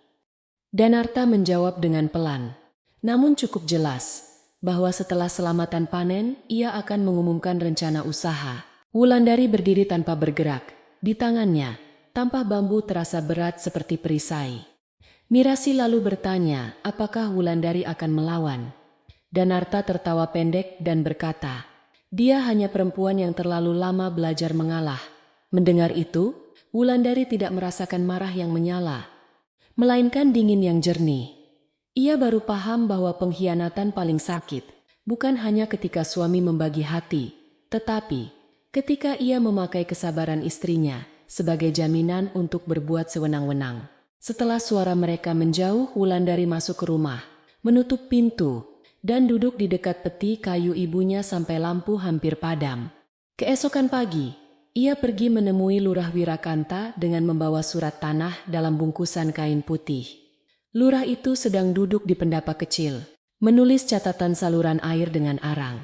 Danarta menjawab dengan pelan, namun cukup jelas, bahwa setelah selamatan panen, ia akan mengumumkan rencana usaha. Wulandari berdiri tanpa bergerak. Di tangannya, tampah bambu terasa berat seperti perisai. Mirasi lalu bertanya, apakah Wulandari akan melawan? Danarta tertawa pendek dan berkata, dia hanya perempuan yang terlalu lama belajar mengalah. Mendengar itu, Wulandari tidak merasakan marah yang menyala, melainkan dingin yang jernih. Ia baru paham bahwa pengkhianatan paling sakit, bukan hanya ketika suami membagi hati, tetapi ketika ia memakai kesabaran istrinya sebagai jaminan untuk berbuat sewenang-wenang. Setelah suara mereka menjauh, Wulandari masuk ke rumah, menutup pintu, dan duduk di dekat peti kayu ibunya sampai lampu hampir padam. Keesokan pagi, ia pergi menemui Lurah Wirakanta dengan membawa surat tanah dalam bungkusan kain putih. Lurah itu sedang duduk di pendapa kecil, menulis catatan saluran air dengan arang.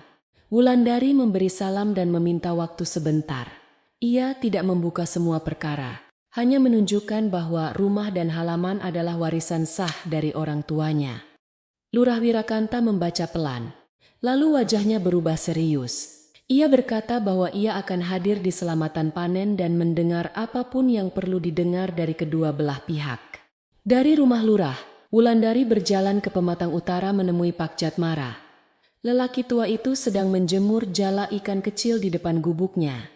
Wulandari memberi salam dan meminta waktu sebentar. Ia tidak membuka semua perkara, hanya menunjukkan bahwa rumah dan halaman adalah warisan sah dari orang tuanya. Lurah Wirakanta membaca pelan, lalu wajahnya berubah serius. Ia berkata bahwa ia akan hadir di selamatan panen dan mendengar apapun yang perlu didengar dari kedua belah pihak. Dari rumah lurah, Wulandari berjalan ke pematang utara menemui Pak Jatmara. Lelaki tua itu sedang menjemur jala ikan kecil di depan gubuknya.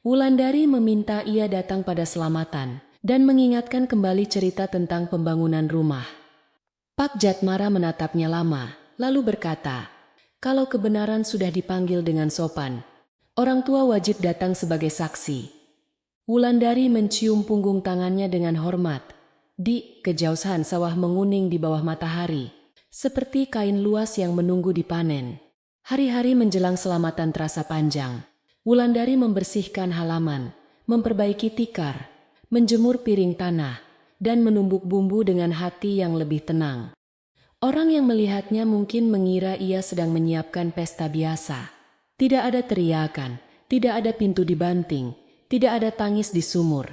Wulandari meminta ia datang pada selamatan dan mengingatkan kembali cerita tentang pembangunan rumah. Pak Jatmara menatapnya lama, lalu berkata, "Kalau kebenaran sudah dipanggil dengan sopan, orang tua wajib datang sebagai saksi." Wulandari mencium punggung tangannya dengan hormat. Di kejauhan sawah menguning di bawah matahari, seperti kain luas yang menunggu dipanen. Hari-hari menjelang selamatan terasa panjang. Wulandari membersihkan halaman, memperbaiki tikar, menjemur piring tanah, dan menumbuk bumbu dengan hati yang lebih tenang. Orang yang melihatnya mungkin mengira ia sedang menyiapkan pesta biasa. Tidak ada teriakan, tidak ada pintu dibanting, tidak ada tangis di sumur.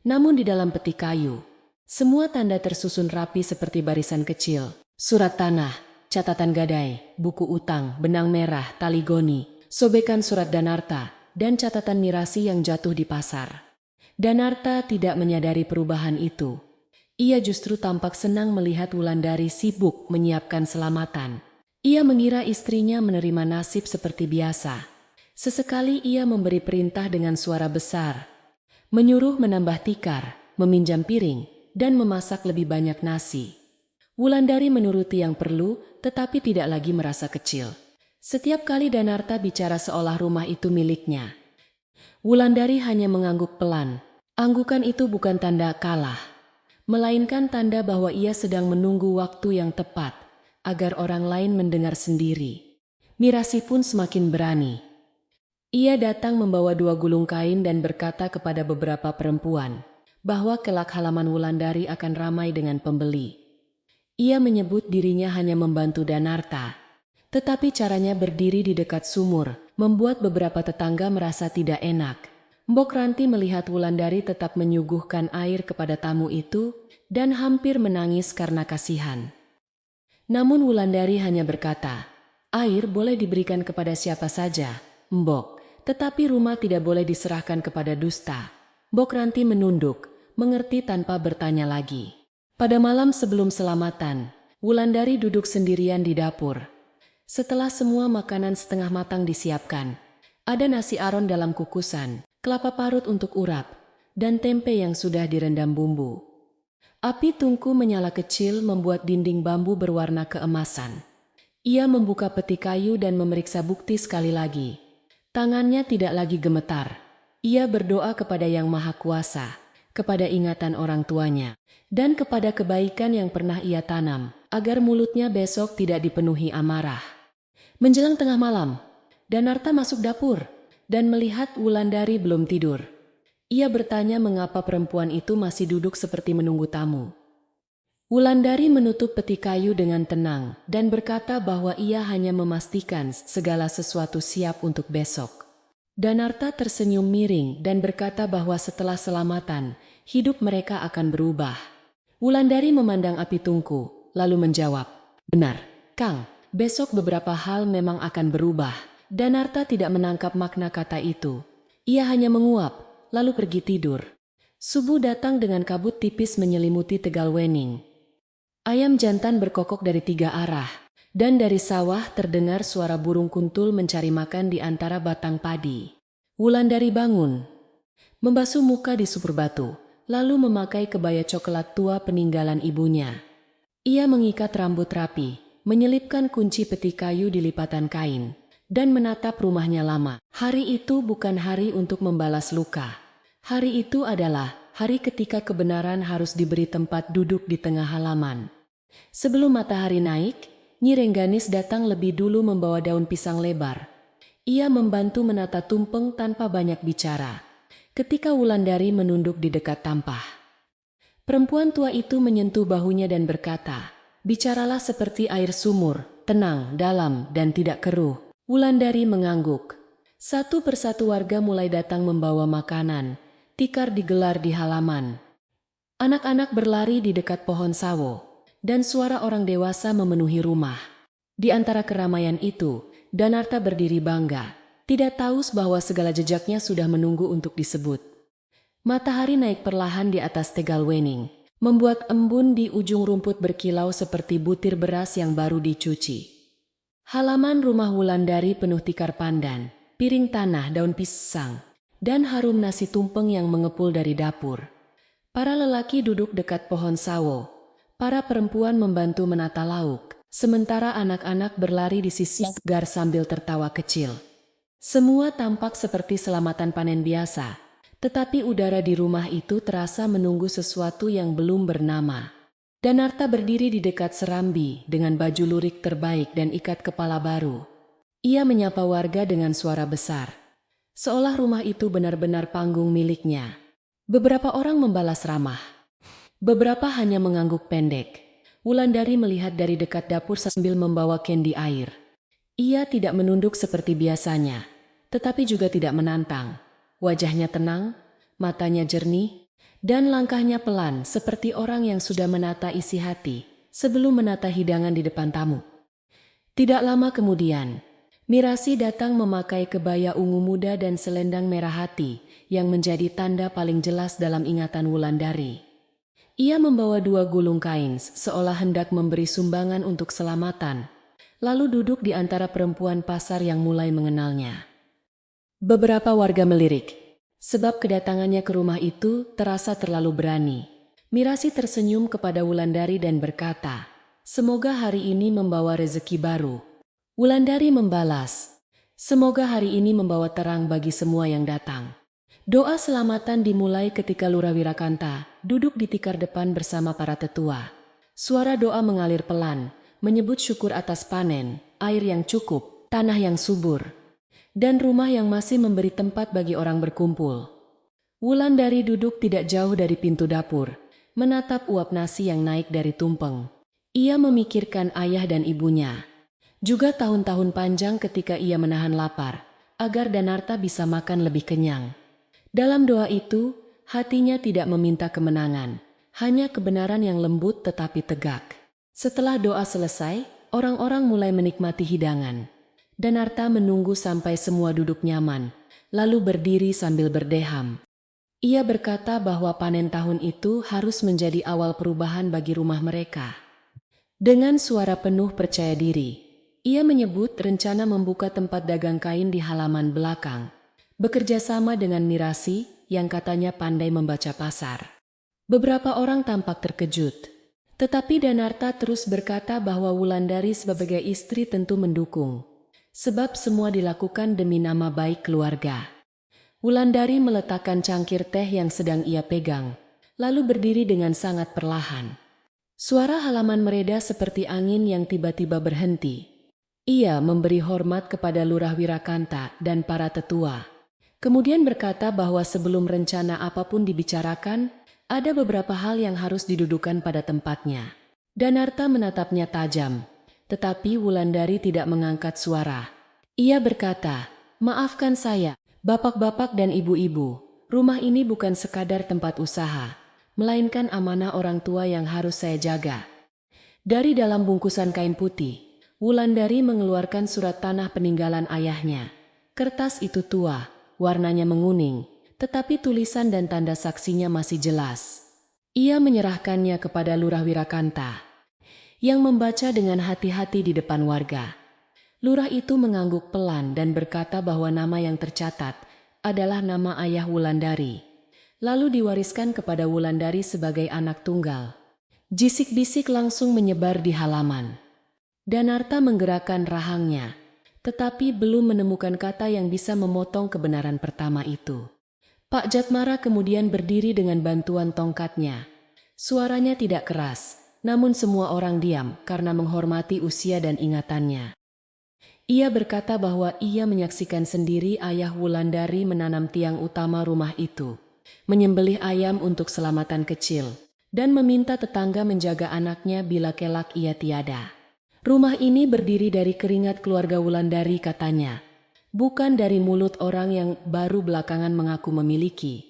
Namun di dalam peti kayu, semua tanda tersusun rapi seperti barisan kecil. Surat tanah, catatan gadai, buku utang, benang merah, tali goni, sobekan surat Danarta, dan catatan mirasi yang jatuh di pasar. Danarta tidak menyadari perubahan itu. Ia justru tampak senang melihat Wulandari sibuk menyiapkan selamatan. Ia mengira istrinya menerima nasib seperti biasa. Sesekali ia memberi perintah dengan suara besar, menyuruh menambah tikar, meminjam piring, dan memasak lebih banyak nasi. Wulandari menuruti yang perlu, tetapi tidak lagi merasa kecil. Setiap kali Danarta bicara seolah rumah itu miliknya, Wulandari hanya mengangguk pelan. Anggukan itu bukan tanda kalah, melainkan tanda bahwa ia sedang menunggu waktu yang tepat agar orang lain mendengar sendiri. Mirasi pun semakin berani. Ia datang membawa 2 gulung kain dan berkata kepada beberapa perempuan bahwa kelak halaman Wulandari akan ramai dengan pembeli. Ia menyebut dirinya hanya membantu Danarta, tetapi caranya berdiri di dekat sumur membuat beberapa tetangga merasa tidak enak. Mbok Ranti melihat Wulandari tetap menyuguhkan air kepada tamu itu dan hampir menangis karena kasihan. Namun Wulandari hanya berkata, "Air boleh diberikan kepada siapa saja, Mbok, tetapi rumah tidak boleh diserahkan kepada dusta." Mbok Ranti menunduk, mengerti tanpa bertanya lagi. Pada malam sebelum selamatan, Wulandari duduk sendirian di dapur. Setelah semua makanan setengah matang disiapkan, ada nasi aron dalam kukusan, kelapa parut untuk urap, dan tempe yang sudah direndam bumbu. Api tungku menyala kecil membuat dinding bambu berwarna keemasan. Ia membuka peti kayu dan memeriksa bukti sekali lagi. Tangannya tidak lagi gemetar. Ia berdoa kepada Yang Maha Kuasa, kepada ingatan orang tuanya, dan kepada kebaikan yang pernah ia tanam, agar mulutnya besok tidak dipenuhi amarah. Menjelang tengah malam, Danarta masuk dapur dan melihat Wulandari belum tidur. Ia bertanya mengapa perempuan itu masih duduk seperti menunggu tamu. Wulandari menutup peti kayu dengan tenang dan berkata bahwa ia hanya memastikan segala sesuatu siap untuk besok. Danarta tersenyum miring dan berkata bahwa setelah selamatan, hidup mereka akan berubah. Wulandari memandang api tungku, lalu menjawab, "Benar, Kang, besok beberapa hal memang akan berubah." Danarta tidak menangkap makna kata itu. Ia hanya menguap, lalu pergi tidur. Subuh datang dengan kabut tipis menyelimuti Tegal Wening. Ayam jantan berkokok dari 3 arah, dan dari sawah terdengar suara burung kuntul mencari makan di antara batang padi. Wulandari bangun, membasuh muka di sumur batu, lalu memakai kebaya coklat tua peninggalan ibunya. Ia mengikat rambut rapi, menyelipkan kunci peti kayu di lipatan kain, dan menatap rumahnya lama. Hari itu bukan hari untuk membalas luka. Hari itu adalah hari ketika kebenaran harus diberi tempat duduk di tengah halaman. Sebelum matahari naik, Nyi Rengganis datang lebih dulu membawa daun pisang lebar. Ia membantu menata tumpeng tanpa banyak bicara. Ketika Wulandari menunduk di dekat tampah, perempuan tua itu menyentuh bahunya dan berkata, "Bicaralah seperti air sumur, tenang, dalam, dan tidak keruh." Wulandari mengangguk. Satu persatu warga mulai datang membawa makanan. Tikar digelar di halaman. Anak-anak berlari di dekat pohon sawo, dan suara orang dewasa memenuhi rumah. Di antara keramaian itu, Danarta berdiri bangga. tidak tahu bahwa segala jejaknya sudah menunggu untuk disebut. Matahari naik perlahan di atas Tegal Wening, membuat embun di ujung rumput berkilau seperti butir beras yang baru dicuci. Halaman rumah Wulandari penuh tikar pandan, piring tanah, daun pisang, dan harum nasi tumpeng yang mengepul dari dapur. Para lelaki duduk dekat pohon sawo, para perempuan membantu menata lauk, sementara anak-anak berlari di sisi segar sambil tertawa kecil. Semua tampak seperti selamatan panen biasa, tetapi udara di rumah itu terasa menunggu sesuatu yang belum bernama. Danarta berdiri di dekat serambi dengan baju lurik terbaik dan ikat kepala baru. Ia menyapa warga dengan suara besar, seolah rumah itu benar-benar panggung miliknya. Beberapa orang membalas ramah, beberapa hanya mengangguk pendek. Wulandari melihat dari dekat dapur sambil membawa kendi air. Ia tidak menunduk seperti biasanya, tetapi juga tidak menantang. Wajahnya tenang, matanya jernih, dan langkahnya pelan seperti orang yang sudah menata isi hati sebelum menata hidangan di depan tamu. Tidak lama kemudian, Mirasi datang memakai kebaya ungu muda dan selendang merah hati yang menjadi tanda paling jelas dalam ingatan Wulandari. Ia membawa 2 gulung kain seolah hendak memberi sumbangan untuk selamatan, lalu duduk di antara perempuan pasar yang mulai mengenalnya. Beberapa warga melirik, sebab kedatangannya ke rumah itu terasa terlalu berani. Mirasi tersenyum kepada Wulandari dan berkata, "Semoga hari ini membawa rezeki baru." Wulandari membalas, "Semoga hari ini membawa terang bagi semua yang datang." Doa selamatan dimulai ketika Lurah Wirakanta duduk di tikar depan bersama para tetua. Suara doa mengalir pelan, menyebut syukur atas panen, air yang cukup, tanah yang subur, dan rumah yang masih memberi tempat bagi orang berkumpul. Wulandari duduk tidak jauh dari pintu dapur, menatap uap nasi yang naik dari tumpeng. Ia memikirkan ayah dan ibunya, juga tahun-tahun panjang ketika ia menahan lapar, agar Danarta bisa makan lebih kenyang. Dalam doa itu, hatinya tidak meminta kemenangan, hanya kebenaran yang lembut tetapi tegak. Setelah doa selesai, orang-orang mulai menikmati hidangan. Danarta menunggu sampai semua duduk nyaman, lalu berdiri sambil berdeham. Ia berkata bahwa panen tahun itu harus menjadi awal perubahan bagi rumah mereka. Dengan suara penuh percaya diri, ia menyebut rencana membuka tempat dagang kain di halaman belakang, bekerja sama dengan Mirasi yang katanya pandai membaca pasar. Beberapa orang tampak terkejut, tetapi Danarta terus berkata bahwa Wulandari sebagai istri tentu mendukung, sebab semua dilakukan demi nama baik keluarga. Wulandari meletakkan cangkir teh yang sedang ia pegang, lalu berdiri dengan sangat perlahan. Suara halaman mereda seperti angin yang tiba-tiba berhenti. Ia memberi hormat kepada Lurah Wirakanta dan para tetua. Kemudian berkata bahwa sebelum rencana apapun dibicarakan, ada beberapa hal yang harus didudukan pada tempatnya. Danarta menatapnya tajam, tetapi Wulandari tidak mengangkat suara. Ia berkata, "Maafkan saya, bapak-bapak dan ibu-ibu, rumah ini bukan sekadar tempat usaha, melainkan amanah orang tua yang harus saya jaga." Dari dalam bungkusan kain putih, Wulandari mengeluarkan surat tanah peninggalan ayahnya. Kertas itu tua, warnanya menguning, tetapi tulisan dan tanda saksinya masih jelas. Ia menyerahkannya kepada Lurah Wirakanta, yang membaca dengan hati-hati di depan warga. Lurah itu mengangguk pelan dan berkata bahwa nama yang tercatat adalah nama ayah Wulandari, lalu diwariskan kepada Wulandari sebagai anak tunggal. Jisik-bisik langsung menyebar di halaman. Danarta menggerakkan rahangnya, tetapi belum menemukan kata yang bisa memotong kebenaran pertama itu. Pak Jatmara kemudian berdiri dengan bantuan tongkatnya. Suaranya tidak keras, namun semua orang diam karena menghormati usia dan ingatannya. Ia berkata bahwa ia menyaksikan sendiri ayah Wulandari menanam tiang utama rumah itu, menyembelih ayam untuk selamatan kecil, dan meminta tetangga menjaga anaknya bila kelak ia tiada. Rumah ini berdiri dari keringat keluarga Wulandari, katanya, bukan dari mulut orang yang baru belakangan mengaku memiliki.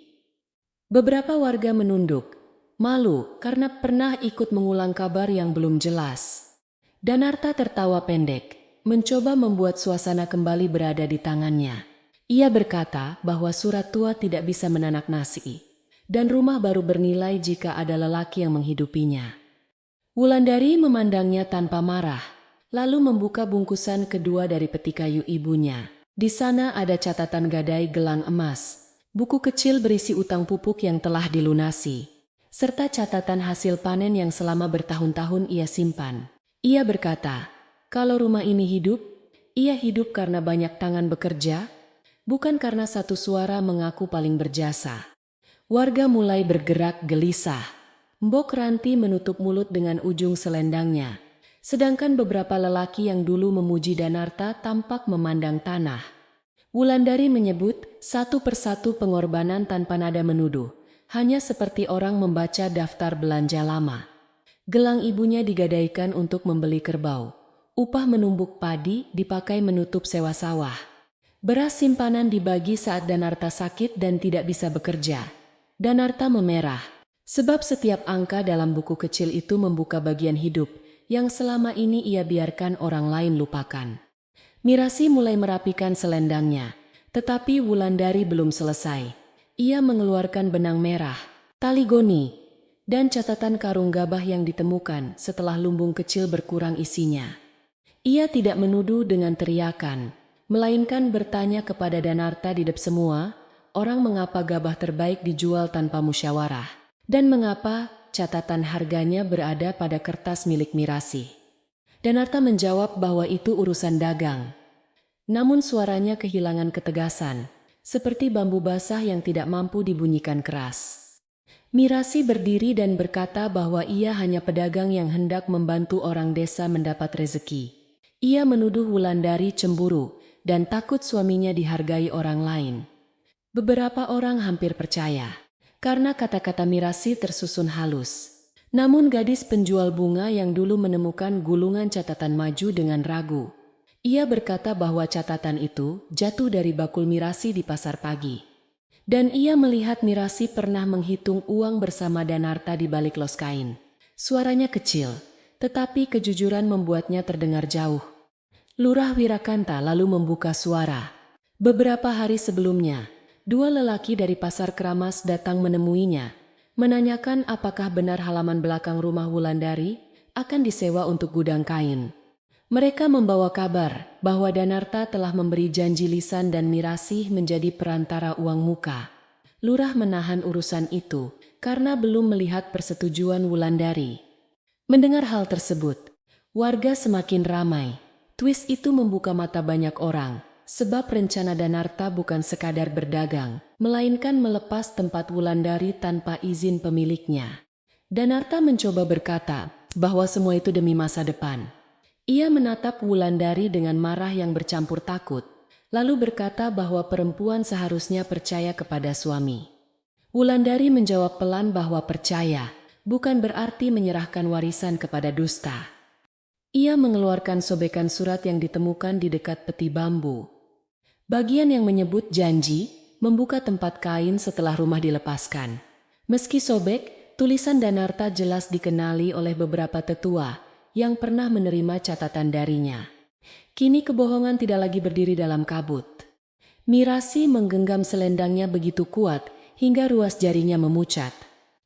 Beberapa warga menunduk, malu karena pernah ikut mengulang kabar yang belum jelas. Danarta tertawa pendek, mencoba membuat suasana kembali berada di tangannya. Ia berkata bahwa surat tua tidak bisa menanak nasi, dan rumah baru bernilai jika ada lelaki yang menghidupinya. Wulandari memandangnya tanpa marah, lalu membuka bungkusan kedua dari peti kayu ibunya. Di sana ada catatan gadai gelang emas, buku kecil berisi utang pupuk yang telah dilunasi, serta catatan hasil panen yang selama bertahun-tahun ia simpan. Ia berkata, kalau rumah ini hidup, ia hidup karena banyak tangan bekerja, bukan karena satu suara mengaku paling berjasa. Warga mulai bergerak gelisah. Mbok Ranti menutup mulut dengan ujung selendangnya, sedangkan beberapa lelaki yang dulu memuji Danarta tampak memandang tanah. Wulandari menyebut satu persatu pengorbanan tanpa nada menuduh, hanya seperti orang membaca daftar belanja lama. Gelang ibunya digadaikan untuk membeli kerbau. Upah menumbuk padi dipakai menutup sewa sawah. Beras simpanan dibagi saat Danarta sakit dan tidak bisa bekerja. Danarta memerah, sebab setiap angka dalam buku kecil itu membuka bagian hidup yang selama ini ia biarkan orang lain lupakan. Mirasi mulai merapikan selendangnya, tetapi Wulandari belum selesai. Ia mengeluarkan benang merah, tali goni, dan catatan karung gabah yang ditemukan setelah lumbung kecil berkurang isinya. Ia tidak menuduh dengan teriakan, melainkan bertanya kepada Danarta di depan semua, orang mengapa gabah terbaik dijual tanpa musyawarah, dan mengapa catatan harganya berada pada kertas milik Mirasi. Danarta menjawab bahwa itu urusan dagang. Namun suaranya kehilangan ketegasan, seperti bambu basah yang tidak mampu dibunyikan keras. Mirasi berdiri dan berkata bahwa ia hanya pedagang yang hendak membantu orang desa mendapat rezeki. Ia menuduh Wulandari cemburu dan takut suaminya dihargai orang lain. Beberapa orang hampir percaya, karena kata-kata Mirasi tersusun halus. Namun gadis penjual bunga yang dulu menemukan gulungan catatan maju dengan ragu. Ia berkata bahwa catatan itu jatuh dari bakul Mirasi di pasar pagi. Dan ia melihat Mirasi pernah menghitung uang bersama Danarta di balik los kain. Suaranya kecil, tetapi kejujuran membuatnya terdengar jauh. Lurah Wirakanta lalu membuka suara. Beberapa hari sebelumnya, dua lelaki dari pasar Keramas datang menemuinya, menanyakan apakah benar halaman belakang rumah Wulandari akan disewa untuk gudang kain. Mereka membawa kabar bahwa Danarta telah memberi janji lisan dan Mirasih menjadi perantara uang muka. Lurah menahan urusan itu karena belum melihat persetujuan Wulandari. Mendengar hal tersebut, warga semakin ramai. Twist itu membuka mata banyak orang, sebab rencana Danarta bukan sekadar berdagang, melainkan melepas tempat Wulandari tanpa izin pemiliknya. Danarta mencoba berkata bahwa semua itu demi masa depan. Ia menatap Wulandari dengan marah yang bercampur takut, lalu berkata bahwa perempuan seharusnya percaya kepada suami. Wulandari menjawab pelan bahwa percaya bukan berarti menyerahkan warisan kepada dusta. Ia mengeluarkan sobekan surat yang ditemukan di dekat peti bambu. Bagian yang menyebut janji membuka tempat kain setelah rumah dilepaskan. Meski sobek, tulisan Danarta jelas dikenali oleh beberapa tetua yang pernah menerima catatan darinya. Kini kebohongan tidak lagi berdiri dalam kabut. Mirasi menggenggam selendangnya begitu kuat hingga ruas jarinya memucat.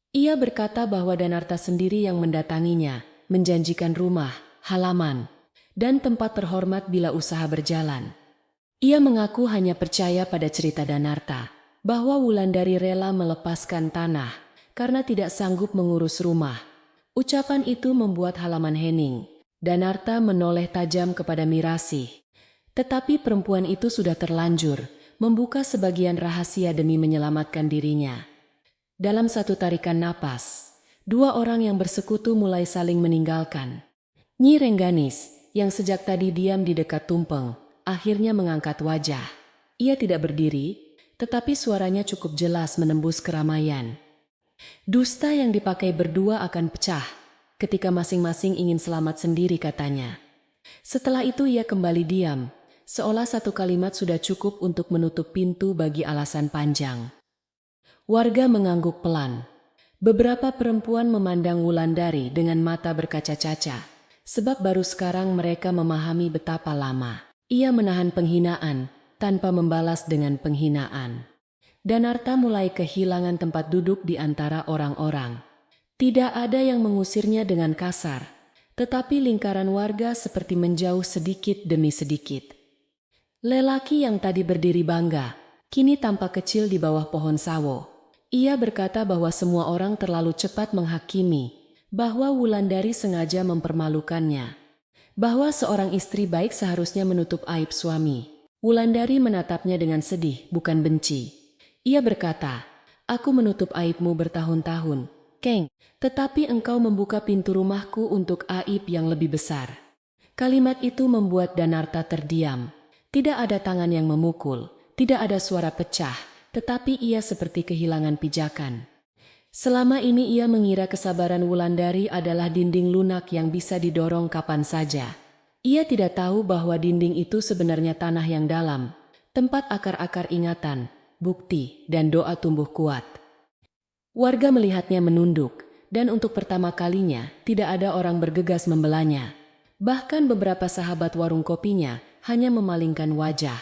Ia berkata bahwa Danarta sendiri yang mendatanginya, menjanjikan rumah, halaman, dan tempat terhormat bila usaha berjalan. Ia mengaku hanya percaya pada cerita Danarta, bahwa Wulandari rela melepaskan tanah karena tidak sanggup mengurus rumah. Ucapan itu membuat halaman hening. Danarta menoleh tajam kepada Mirasih. Tetapi perempuan itu sudah terlanjur membuka sebagian rahasia demi menyelamatkan dirinya. Dalam satu tarikan napas, dua orang yang bersekutu mulai saling meninggalkan. Nyi Rengganis, yang sejak tadi diam di dekat tumpeng, akhirnya mengangkat wajah. Ia tidak berdiri, tetapi suaranya cukup jelas menembus keramaian. Dusta yang dipakai berdua akan pecah, ketika masing-masing ingin selamat sendiri katanya. Setelah itu ia kembali diam, seolah satu kalimat sudah cukup untuk menutup pintu bagi alasan panjang. Warga mengangguk pelan. Beberapa perempuan memandang Wulandari dengan mata berkaca-kaca, Sebab baru sekarang mereka memahami betapa lama ia menahan penghinaan tanpa membalas dengan penghinaan. Danarta mulai kehilangan tempat duduk di antara orang-orang. Tidak ada yang mengusirnya dengan kasar, tetapi lingkaran warga seperti menjauh sedikit demi sedikit. Lelaki yang tadi berdiri bangga, kini tampak kecil di bawah pohon sawo. Ia berkata bahwa semua orang terlalu cepat menghakimi, bahwa Wulandari sengaja mempermalukannya, bahwa seorang istri baik seharusnya menutup aib suami. Wulandari menatapnya dengan sedih, bukan benci. Ia berkata, "Aku menutup aibmu bertahun-tahun, Kang, tetapi engkau membuka pintu rumahku untuk aib yang lebih besar." Kalimat itu membuat Danarta terdiam. Tidak ada tangan yang memukul, tidak ada suara pecah, tetapi ia seperti kehilangan pijakan. Selama ini ia mengira kesabaran Wulandari adalah dinding lunak yang bisa didorong kapan saja. Ia tidak tahu bahwa dinding itu sebenarnya tanah yang dalam, tempat akar-akar ingatan, bukti, dan doa tumbuh kuat. Warga melihatnya menunduk, dan untuk pertama kalinya tidak ada orang bergegas membelanya. Bahkan beberapa sahabat warung kopinya hanya memalingkan wajah,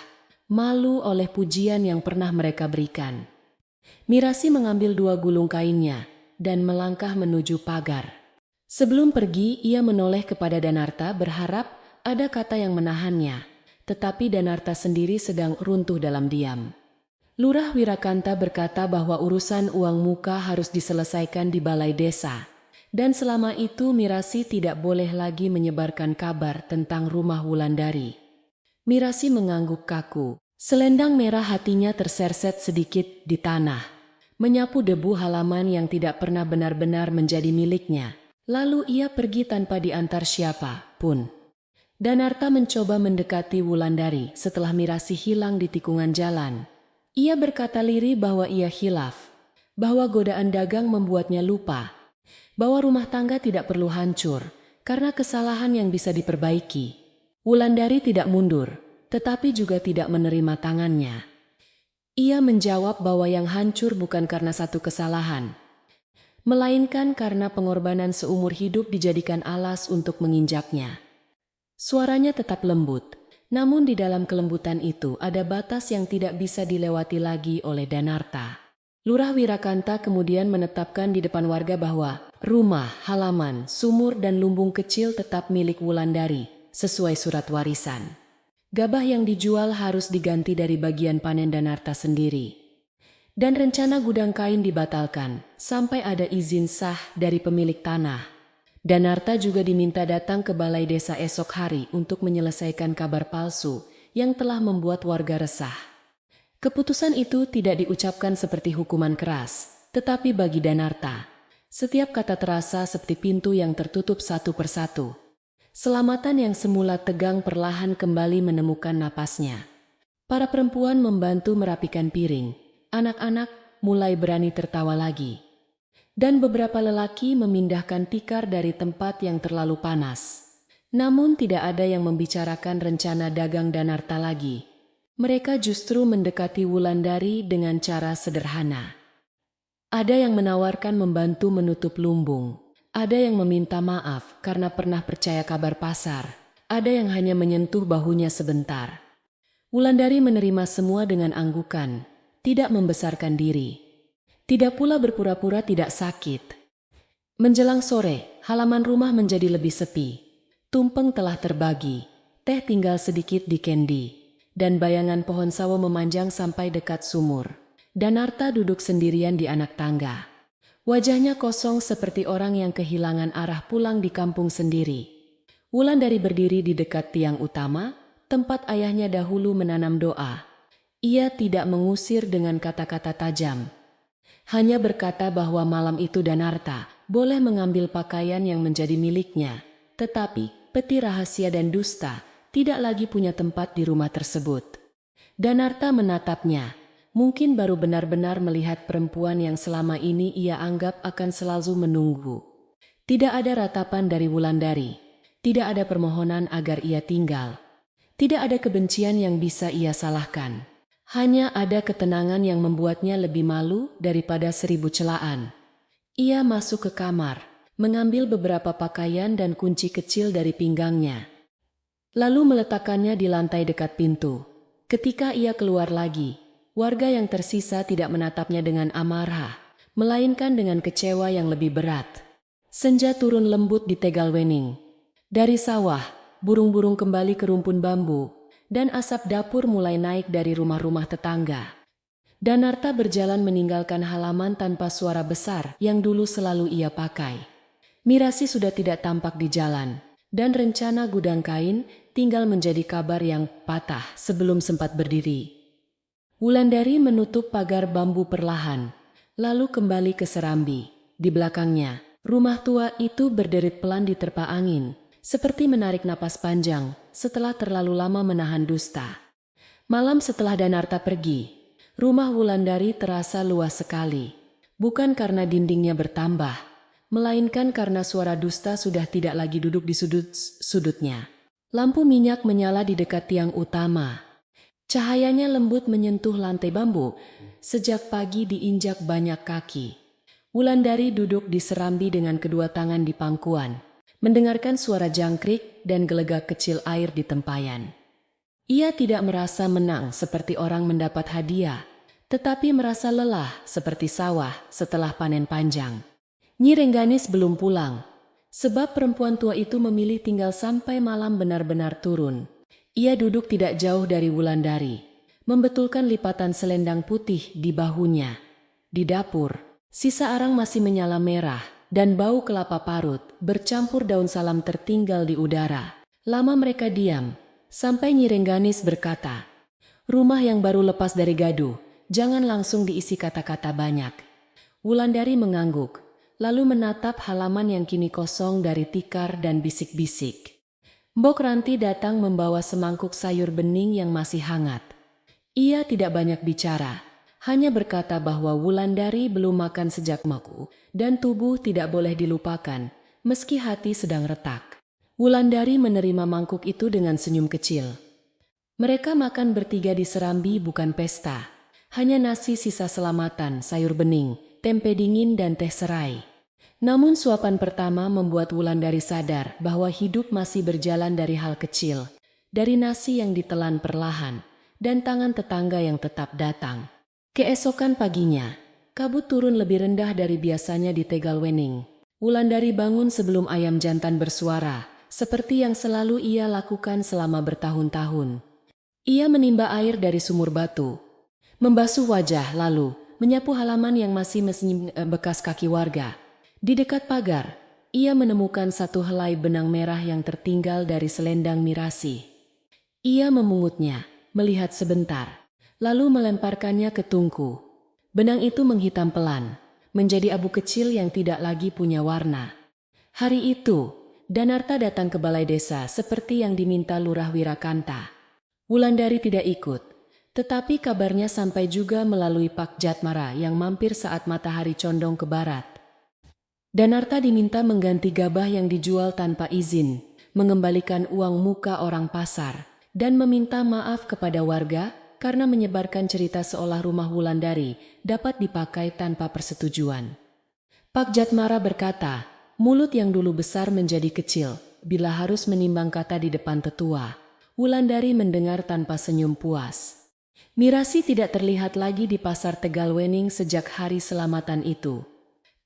malu oleh pujian yang pernah mereka berikan. Mirasi mengambil 2 gulung kainnya dan melangkah menuju pagar. Sebelum pergi, ia menoleh kepada Danarta berharap ada kata yang menahannya, tetapi Danarta sendiri sedang runtuh dalam diam. Lurah Wirakanta berkata bahwa urusan uang muka harus diselesaikan di balai desa, dan selama itu Mirasi tidak boleh lagi menyebarkan kabar tentang rumah Wulandari. Mirasi mengangguk kaku. Selendang merah hatinya terserset sedikit di tanah, menyapu debu halaman yang tidak pernah benar-benar menjadi miliknya. Lalu ia pergi tanpa diantar siapa pun. Danarta mencoba mendekati Wulandari setelah Mirasi hilang di tikungan jalan. Ia berkata lirih bahwa ia khilaf, bahwa godaan dagang membuatnya lupa, bahwa rumah tangga tidak perlu hancur karena kesalahan yang bisa diperbaiki. Wulandari tidak mundur, tetapi juga tidak menerima tangannya. Ia menjawab bahwa yang hancur bukan karena satu kesalahan, melainkan karena pengorbanan seumur hidup dijadikan alas untuk menginjaknya. Suaranya tetap lembut, namun di dalam kelembutan itu ada batas yang tidak bisa dilewati lagi oleh Danarta. Lurah Wirakanta kemudian menetapkan di depan warga bahwa rumah, halaman, sumur, dan lumbung kecil tetap milik Wulandari sesuai surat warisan. Gabah yang dijual harus diganti dari bagian panen Danarta sendiri. Dan rencana gudang kain dibatalkan sampai ada izin sah dari pemilik tanah. Danarta juga diminta datang ke balai desa esok hari untuk menyelesaikan kabar palsu yang telah membuat warga resah. Keputusan itu tidak diucapkan seperti hukuman keras, tetapi bagi Danarta, setiap kata terasa seperti pintu yang tertutup satu persatu. Selamatan yang semula tegang perlahan kembali menemukan napasnya. Para perempuan membantu merapikan piring. Anak-anak mulai berani tertawa lagi. Dan beberapa lelaki memindahkan tikar dari tempat yang terlalu panas. Namun tidak ada yang membicarakan rencana dagang Danarta lagi. Mereka justru mendekati Wulandari dengan cara sederhana. Ada yang menawarkan membantu menutup lumbung. Ada yang meminta maaf karena pernah percaya kabar pasar. Ada yang hanya menyentuh bahunya sebentar. Wulandari menerima semua dengan anggukan, tidak membesarkan diri. Tidak pula berpura-pura tidak sakit. Menjelang sore, halaman rumah menjadi lebih sepi. Tumpeng telah terbagi, teh tinggal sedikit di kendi, dan bayangan pohon sawo memanjang sampai dekat sumur. Danarta duduk sendirian di anak tangga. Wajahnya kosong seperti orang yang kehilangan arah pulang di kampung sendiri. Wulandari berdiri di dekat tiang utama, tempat ayahnya dahulu menanam doa. Ia tidak mengusir dengan kata-kata tajam. Hanya berkata bahwa malam itu Danarta boleh mengambil pakaian yang menjadi miliknya, tetapi peti rahasia dan dusta tidak lagi punya tempat di rumah tersebut. Danarta menatapnya. Mungkin baru benar-benar melihat perempuan yang selama ini ia anggap akan selalu menunggu. Tidak ada ratapan dari Wulandari, tidak ada permohonan agar ia tinggal. Tidak ada kebencian yang bisa ia salahkan. Hanya ada ketenangan yang membuatnya lebih malu daripada 1000 celaan. Ia masuk ke kamar, mengambil beberapa pakaian dan kunci kecil dari pinggangnya. Lalu meletakkannya di lantai dekat pintu. Ketika ia keluar lagi, warga yang tersisa tidak menatapnya dengan amarah, melainkan dengan kecewa yang lebih berat. Senja turun lembut di Tegalwening. Dari sawah, burung-burung kembali ke rumpun bambu, dan asap dapur mulai naik dari rumah-rumah tetangga. Danarta berjalan meninggalkan halaman tanpa suara besar yang dulu selalu ia pakai. Mirasi sudah tidak tampak di jalan, dan rencana gudang kain tinggal menjadi kabar yang patah sebelum sempat berdiri. Wulandari menutup pagar bambu perlahan, lalu kembali ke serambi. Di belakangnya, rumah tua itu berderit pelan diterpa angin, seperti menarik napas panjang setelah terlalu lama menahan dusta. Malam setelah Danarta pergi, rumah Wulandari terasa luas sekali. Bukan karena dindingnya bertambah, melainkan karena suara dusta sudah tidak lagi duduk di sudut-sudutnya. Lampu minyak menyala di dekat tiang utama. Cahayanya lembut menyentuh lantai bambu. Sejak pagi diinjak banyak kaki. Wulandari duduk di serambi dengan kedua tangan di pangkuan, mendengarkan suara jangkrik dan gelegak kecil air di tempayan. Ia tidak merasa menang seperti orang mendapat hadiah, tetapi merasa lelah seperti sawah setelah panen panjang. Nyi Rengganis belum pulang, sebab perempuan tua itu memilih tinggal sampai malam benar-benar turun. Ia duduk tidak jauh dari Wulandari, membetulkan lipatan selendang putih di bahunya. Di dapur, sisa arang masih menyala merah, dan bau kelapa parut bercampur daun salam tertinggal di udara. Lama mereka diam, sampai Nyi Rengganis berkata, "Rumah yang baru lepas dari gaduh, jangan langsung diisi kata-kata banyak." Wulandari mengangguk, lalu menatap halaman yang kini kosong dari tikar dan bisik-bisik. Mbok Ranti datang membawa semangkuk sayur bening yang masih hangat. Ia tidak banyak bicara, hanya berkata bahwa Wulandari belum makan sejak maku, dan tubuh tidak boleh dilupakan, meski hati sedang retak. Wulandari menerima mangkuk itu dengan senyum kecil. Mereka makan bertiga di serambi, bukan pesta. Hanya nasi sisa selamatan, sayur bening, tempe dingin dan teh serai. Namun suapan pertama membuat Wulandari sadar bahwa hidup masih berjalan dari hal kecil, dari nasi yang ditelan perlahan, dan tangan tetangga yang tetap datang. Keesokan paginya, kabut turun lebih rendah dari biasanya di Tegalwening. Wulandari bangun sebelum ayam jantan bersuara, seperti yang selalu ia lakukan selama bertahun-tahun. Ia menimba air dari sumur batu, membasuh wajah, lalu menyapu halaman yang masih bekas kaki warga. Di dekat pagar, ia menemukan satu helai benang merah yang tertinggal dari selendang Mirasi. Ia memungutnya, melihat sebentar, lalu melemparkannya ke tungku. Benang itu menghitam pelan, menjadi abu kecil yang tidak lagi punya warna. Hari itu, Danarta datang ke balai desa seperti yang diminta Lurah Wirakanta. Wulandari tidak ikut, tetapi kabarnya sampai juga melalui Pak Jatmara yang mampir saat matahari condong ke barat. Danarta diminta mengganti gabah yang dijual tanpa izin, mengembalikan uang muka orang pasar, dan meminta maaf kepada warga karena menyebarkan cerita seolah rumah Wulandari dapat dipakai tanpa persetujuan. Pak Jatmara berkata, mulut yang dulu besar menjadi kecil bila harus menimbang kata di depan tetua. Wulandari mendengar tanpa senyum puas. Mirasi tidak terlihat lagi di pasar Tegalwening sejak hari selamatan itu.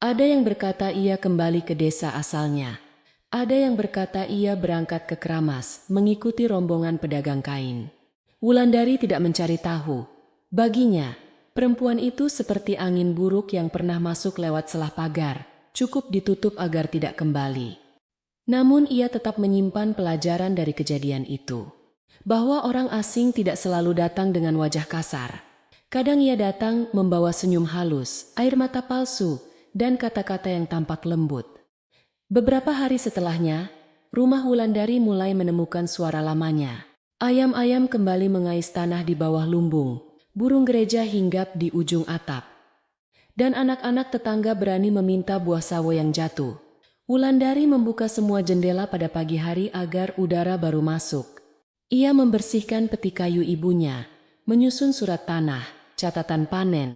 Ada yang berkata ia kembali ke desa asalnya. Ada yang berkata ia berangkat ke Kramas mengikuti rombongan pedagang kain. Wulandari tidak mencari tahu. Baginya, perempuan itu seperti angin buruk yang pernah masuk lewat celah pagar, cukup ditutup agar tidak kembali. Namun ia tetap menyimpan pelajaran dari kejadian itu. Bahwa orang asing tidak selalu datang dengan wajah kasar. Kadang ia datang membawa senyum halus, air mata palsu, dan kata-kata yang tampak lembut. Beberapa hari setelahnya, rumah Wulandari mulai menemukan suara lamanya. Ayam-ayam kembali mengais tanah di bawah lumbung, burung gereja hinggap di ujung atap. Dan anak-anak tetangga berani meminta buah sawo yang jatuh. Wulandari membuka semua jendela pada pagi hari agar udara baru masuk. Ia membersihkan peti kayu ibunya, menyusun surat tanah, catatan panen,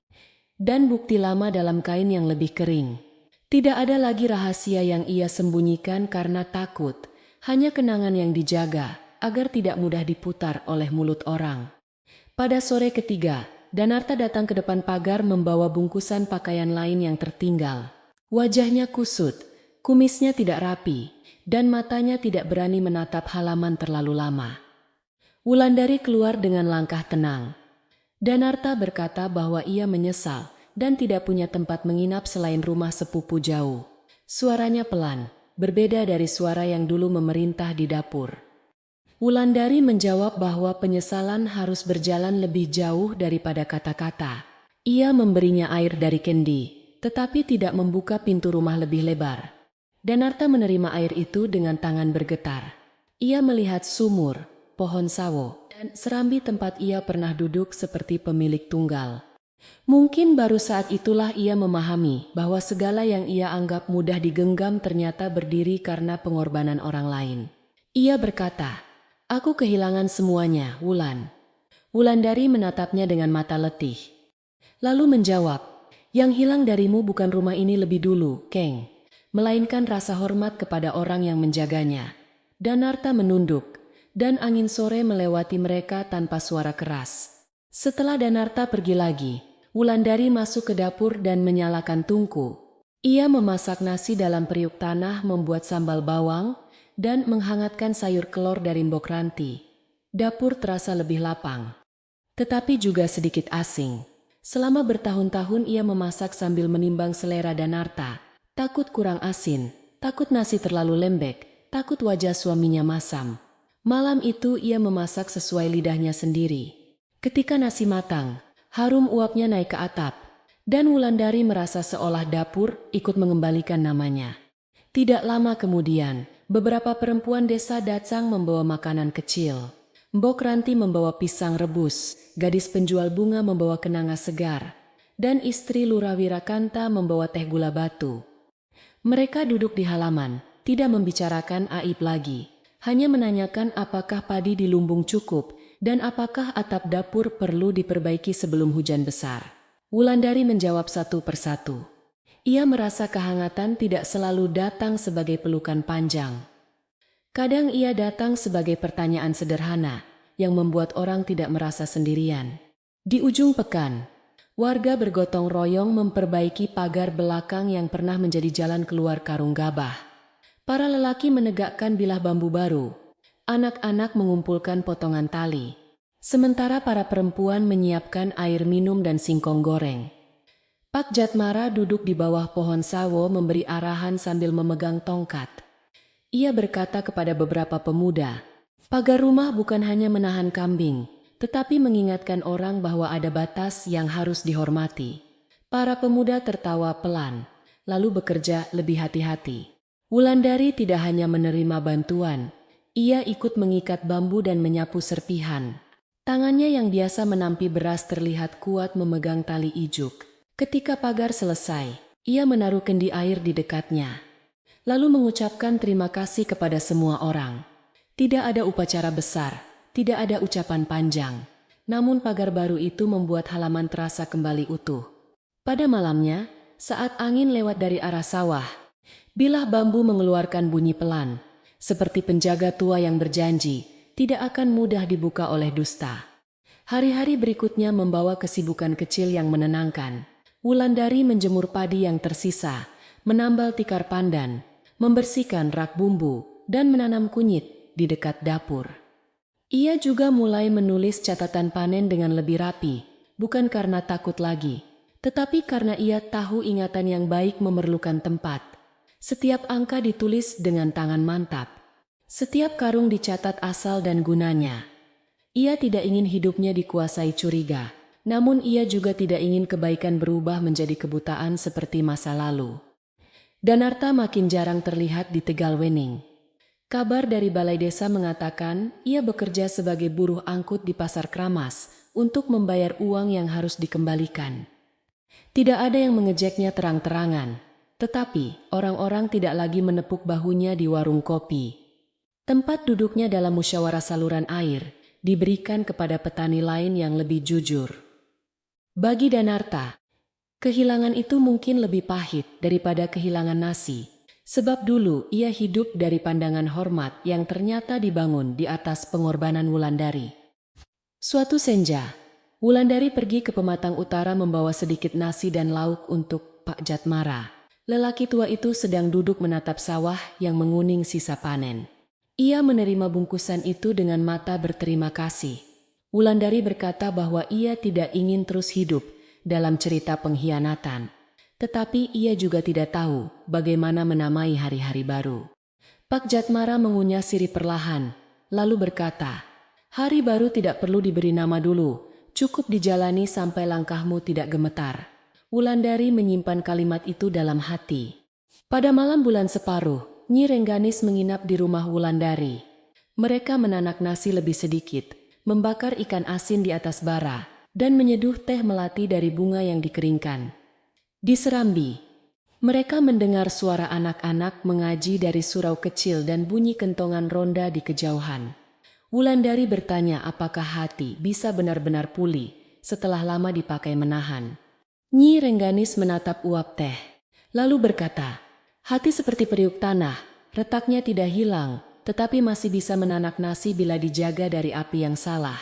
dan bukti lama dalam kain yang lebih kering. Tidak ada lagi rahasia yang ia sembunyikan karena takut, hanya kenangan yang dijaga agar tidak mudah diputar oleh mulut orang. Pada sore ketiga, Danarta datang ke depan pagar membawa bungkusan pakaian lain yang tertinggal. Wajahnya kusut, kumisnya tidak rapi, dan matanya tidak berani menatap halaman terlalu lama. Wulandari keluar dengan langkah tenang. Danarta berkata bahwa ia menyesal dan tidak punya tempat menginap selain rumah sepupu jauh. Suaranya pelan, berbeda dari suara yang dulu memerintah di dapur. Wulandari menjawab bahwa penyesalan harus berjalan lebih jauh daripada kata-kata. Ia memberinya air dari kendi, tetapi tidak membuka pintu rumah lebih lebar. Danarta menerima air itu dengan tangan bergetar. Ia melihat sumur, pohon sawo, dan serambi tempat ia pernah duduk seperti pemilik tunggal. Mungkin baru saat itulah ia memahami bahwa segala yang ia anggap mudah digenggam ternyata berdiri karena pengorbanan orang lain. Ia berkata, "Aku kehilangan semuanya, Wulan." Wulandari menatapnya dengan mata letih. Lalu menjawab, "Yang hilang darimu bukan rumah ini lebih dulu, Kang, melainkan rasa hormat kepada orang yang menjaganya." Danarta menunduk, dan angin sore melewati mereka tanpa suara keras. Setelah Danarta pergi lagi, Wulandari masuk ke dapur dan menyalakan tungku. Ia memasak nasi dalam periuk tanah, membuat sambal bawang, dan menghangatkan sayur kelor dari mbok ranti. Dapur terasa lebih lapang, tetapi juga sedikit asing. Selama bertahun-tahun ia memasak sambil menimbang selera Danarta. Takut kurang asin, takut nasi terlalu lembek, takut wajah suaminya masam. Malam itu ia memasak sesuai lidahnya sendiri. Ketika nasi matang, harum uapnya naik ke atap, dan Wulandari merasa seolah dapur ikut mengembalikan namanya. Tidak lama kemudian, beberapa perempuan desa datang membawa makanan kecil. Mbok Ranti membawa pisang rebus, gadis penjual bunga membawa kenanga segar, dan istri Lurah Wirakanta membawa teh gula batu. Mereka duduk di halaman, tidak membicarakan aib lagi, hanya menanyakan apakah padi di lumbung cukup, dan apakah atap dapur perlu diperbaiki sebelum hujan besar. Wulandari menjawab satu persatu. Ia merasa kehangatan tidak selalu datang sebagai pelukan panjang. Kadang ia datang sebagai pertanyaan sederhana yang membuat orang tidak merasa sendirian. Di ujung pekan, warga bergotong royong memperbaiki pagar belakang yang pernah menjadi jalan keluar Karung Gabah. Para lelaki menegakkan bilah bambu baru. Anak-anak mengumpulkan potongan tali, sementara para perempuan menyiapkan air minum dan singkong goreng. Pak Jatmara duduk di bawah pohon sawo memberi arahan sambil memegang tongkat. Ia berkata kepada beberapa pemuda, "Pagar rumah bukan hanya menahan kambing, tetapi mengingatkan orang bahwa ada batas yang harus dihormati." Para pemuda tertawa pelan, lalu bekerja lebih hati-hati. Wulandari tidak hanya menerima bantuan, ia ikut mengikat bambu dan menyapu serpihan. Tangannya yang biasa menampi beras terlihat kuat memegang tali ijuk. Ketika pagar selesai, ia menaruh kendi air di dekatnya, lalu mengucapkan terima kasih kepada semua orang. Tidak ada upacara besar, tidak ada ucapan panjang, namun pagar baru itu membuat halaman terasa kembali utuh. Pada malamnya, saat angin lewat dari arah sawah, bilah bambu mengeluarkan bunyi pelan, seperti penjaga tua yang berjanji, tidak akan mudah dibuka oleh dusta. Hari-hari berikutnya membawa kesibukan kecil yang menenangkan. Wulandari menjemur padi yang tersisa, menambal tikar pandan, membersihkan rak bumbu, dan menanam kunyit di dekat dapur. Ia juga mulai menulis catatan panen dengan lebih rapi, bukan karena takut lagi, tetapi karena ia tahu ingatan yang baik memerlukan tempat. Setiap angka ditulis dengan tangan mantap. Setiap karung dicatat asal dan gunanya. Ia tidak ingin hidupnya dikuasai curiga, namun ia juga tidak ingin kebaikan berubah menjadi kebutaan seperti masa lalu. Danarta makin jarang terlihat di Tegalwening. Kabar dari balai desa mengatakan ia bekerja sebagai buruh angkut di pasar Kramas untuk membayar uang yang harus dikembalikan. Tidak ada yang mengejeknya terang-terangan, tetapi orang-orang tidak lagi menepuk bahunya di warung kopi. Tempat duduknya dalam musyawarah saluran air diberikan kepada petani lain yang lebih jujur. Bagi Danarta, Kehilangan itu mungkin lebih pahit daripada kehilangan nasi. Sebab dulu ia hidup dari pandangan hormat yang ternyata dibangun di atas pengorbanan Wulandari. Suatu senja, Wulandari pergi ke pematang utara membawa sedikit nasi dan lauk untuk Pak Jatmara. Lelaki tua itu sedang duduk menatap sawah yang menguning sisa panen. Ia menerima bungkusan itu dengan mata berterima kasih. Wulandari berkata bahwa ia tidak ingin terus hidup dalam cerita pengkhianatan. Tetapi ia juga tidak tahu bagaimana menamai hari-hari baru. Pak Jatmara mengunyah sirih perlahan, lalu berkata, "Hari baru tidak perlu diberi nama dulu, cukup dijalani sampai langkahmu tidak gemetar." Wulandari menyimpan kalimat itu dalam hati. Pada malam bulan separuh, Nyi Rengganis menginap di rumah Wulandari. Mereka menanak nasi lebih sedikit, membakar ikan asin di atas bara, dan menyeduh teh melati dari bunga yang dikeringkan. Di Serambi, mereka mendengar suara anak-anak mengaji dari surau kecil dan bunyi kentongan ronda di kejauhan. Wulandari bertanya apakah hati bisa benar-benar pulih setelah lama dipakai menahan. Nyi Rengganis menatap uap teh, lalu berkata, "Hati seperti periuk tanah, retaknya tidak hilang, tetapi masih bisa menanak nasi bila dijaga dari api yang salah."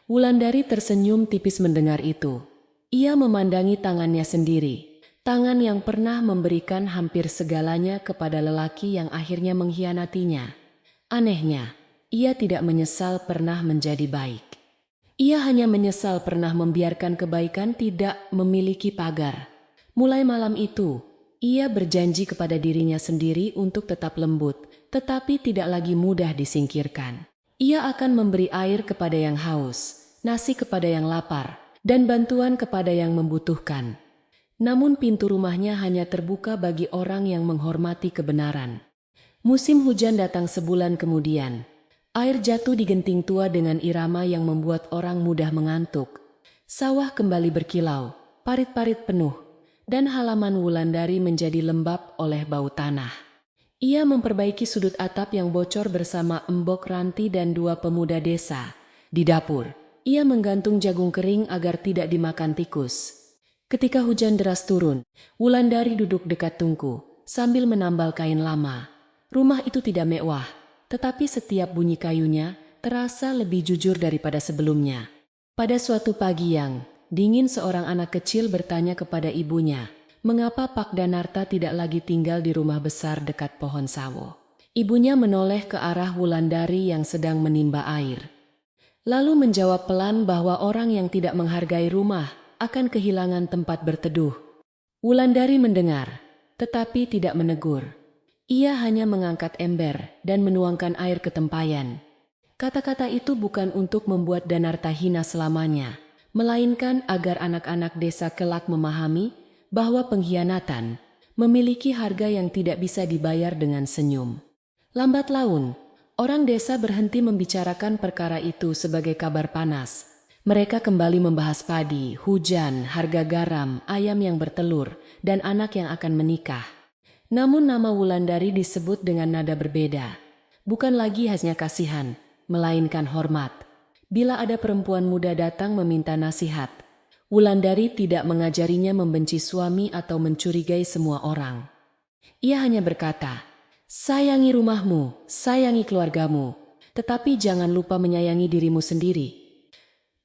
Wulandari tersenyum tipis mendengar itu. Ia memandangi tangannya sendiri, tangan yang pernah memberikan hampir segalanya kepada lelaki yang akhirnya mengkhianatinya. Anehnya, ia tidak menyesal pernah menjadi baik. Ia hanya menyesal pernah membiarkan kebaikan tidak memiliki pagar. Mulai malam itu, ia berjanji kepada dirinya sendiri untuk tetap lembut, tetapi tidak lagi mudah disingkirkan. Ia akan memberi air kepada yang haus, nasi kepada yang lapar, dan bantuan kepada yang membutuhkan. Namun pintu rumahnya hanya terbuka bagi orang yang menghormati kebenaran. Musim hujan datang sebulan kemudian. Air jatuh di genting tua dengan irama yang membuat orang mudah mengantuk. Sawah kembali berkilau, parit-parit penuh, dan halaman Wulandari menjadi lembab oleh bau tanah. Ia memperbaiki sudut atap yang bocor bersama Embok Ranti dan 2 pemuda desa. Di dapur, ia menggantung jagung kering agar tidak dimakan tikus. Ketika hujan deras turun, Wulandari duduk dekat tungku, sambil menambal kain lama. Rumah itu tidak mewah, tetapi setiap bunyi kayunya terasa lebih jujur daripada sebelumnya. Pada suatu pagi yang dingin, seorang anak kecil bertanya kepada ibunya, mengapa Pak Danarta tidak lagi tinggal di rumah besar dekat pohon sawo. Ibunya menoleh ke arah Wulandari yang sedang menimba air. Lalu menjawab pelan bahwa orang yang tidak menghargai rumah akan kehilangan tempat berteduh. Wulandari mendengar, tetapi tidak menegur. Ia hanya mengangkat ember dan menuangkan air ke tempayan. Kata-kata itu bukan untuk membuat Danarta hina selamanya, melainkan agar anak-anak desa kelak memahami bahwa pengkhianatan memiliki harga yang tidak bisa dibayar dengan senyum. Lambat laun, orang desa berhenti membicarakan perkara itu sebagai kabar panas. Mereka kembali membahas padi, hujan, harga garam, ayam yang bertelur, dan anak yang akan menikah. Namun nama Wulandari disebut dengan nada berbeda. Bukan lagi hanya kasihan, melainkan hormat. Bila ada perempuan muda datang meminta nasihat, Wulandari tidak mengajarinya membenci suami atau mencurigai semua orang. Ia hanya berkata, "Sayangi rumahmu, sayangi keluargamu, tetapi jangan lupa menyayangi dirimu sendiri."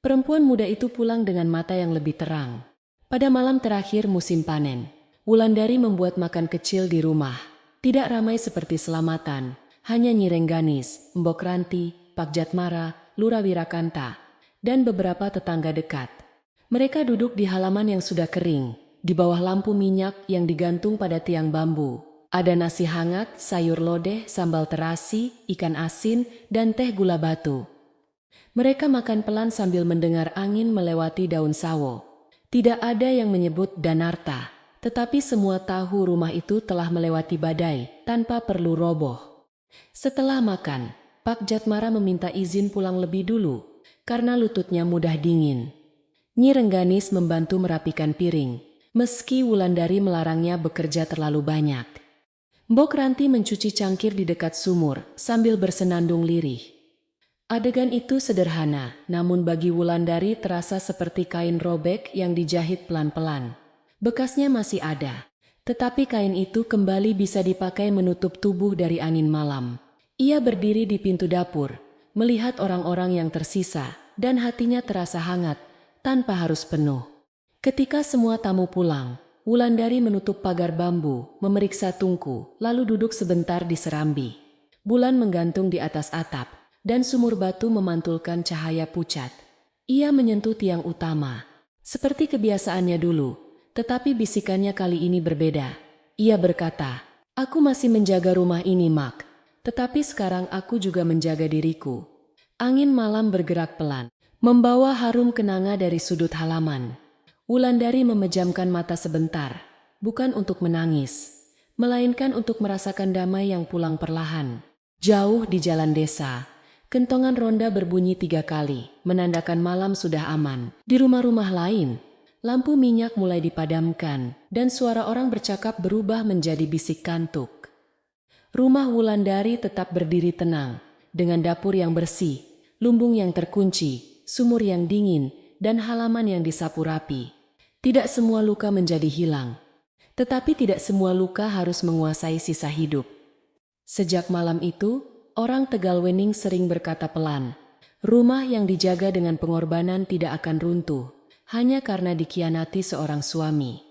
Perempuan muda itu pulang dengan mata yang lebih terang. Pada malam terakhir musim panen, Wulandari membuat makan kecil di rumah. Tidak ramai seperti selamatan, hanya Nyi Rengganis, Mbok Ranti, Pak Jatmara, Lurah Wirakanta, dan beberapa tetangga dekat. Mereka duduk di halaman yang sudah kering, di bawah lampu minyak yang digantung pada tiang bambu. Ada nasi hangat, sayur lodeh, sambal terasi, ikan asin, dan teh gula batu. Mereka makan pelan sambil mendengar angin melewati daun sawo. Tidak ada yang menyebut Danarta, tetapi semua tahu rumah itu telah melewati badai tanpa perlu roboh. Setelah makan, Pak Jatmara meminta izin pulang lebih dulu karena lututnya mudah dingin. Nyi Rengganis membantu merapikan piring, meski Wulandari melarangnya bekerja terlalu banyak. Mbok Ranti mencuci cangkir di dekat sumur sambil bersenandung lirih. Adegan itu sederhana, namun bagi Wulandari terasa seperti kain robek yang dijahit pelan-pelan. Bekasnya masih ada, tetapi kain itu kembali bisa dipakai menutup tubuh dari angin malam. Ia berdiri di pintu dapur, melihat orang-orang yang tersisa, dan hatinya terasa hangat, tanpa harus penuh. Ketika semua tamu pulang, Wulandari menutup pagar bambu, memeriksa tungku, lalu duduk sebentar di serambi. Bulan menggantung di atas atap, dan sumur batu memantulkan cahaya pucat. Ia menyentuh tiang utama, seperti kebiasaannya dulu, tetapi bisikannya kali ini berbeda. Ia berkata, "Aku masih menjaga rumah ini, Mak. Tetapi sekarang aku juga menjaga diriku." Angin malam bergerak pelan, membawa harum kenanga dari sudut halaman. Wulandari memejamkan mata sebentar, bukan untuk menangis, melainkan untuk merasakan damai yang pulang perlahan. Jauh di jalan desa, kentongan ronda berbunyi 3 kali, menandakan malam sudah aman. Di rumah-rumah lain, lampu minyak mulai dipadamkan, dan suara orang bercakap berubah menjadi bisik kantuk. Rumah Wulandari tetap berdiri tenang, dengan dapur yang bersih, lumbung yang terkunci, sumur yang dingin, dan halaman yang disapu rapi. Tidak semua luka menjadi hilang, tetapi tidak semua luka harus menguasai sisa hidup. Sejak malam itu, orang Tegalwening sering berkata pelan, rumah yang dijaga dengan pengorbanan tidak akan runtuh, hanya karena dikhianati seorang suami.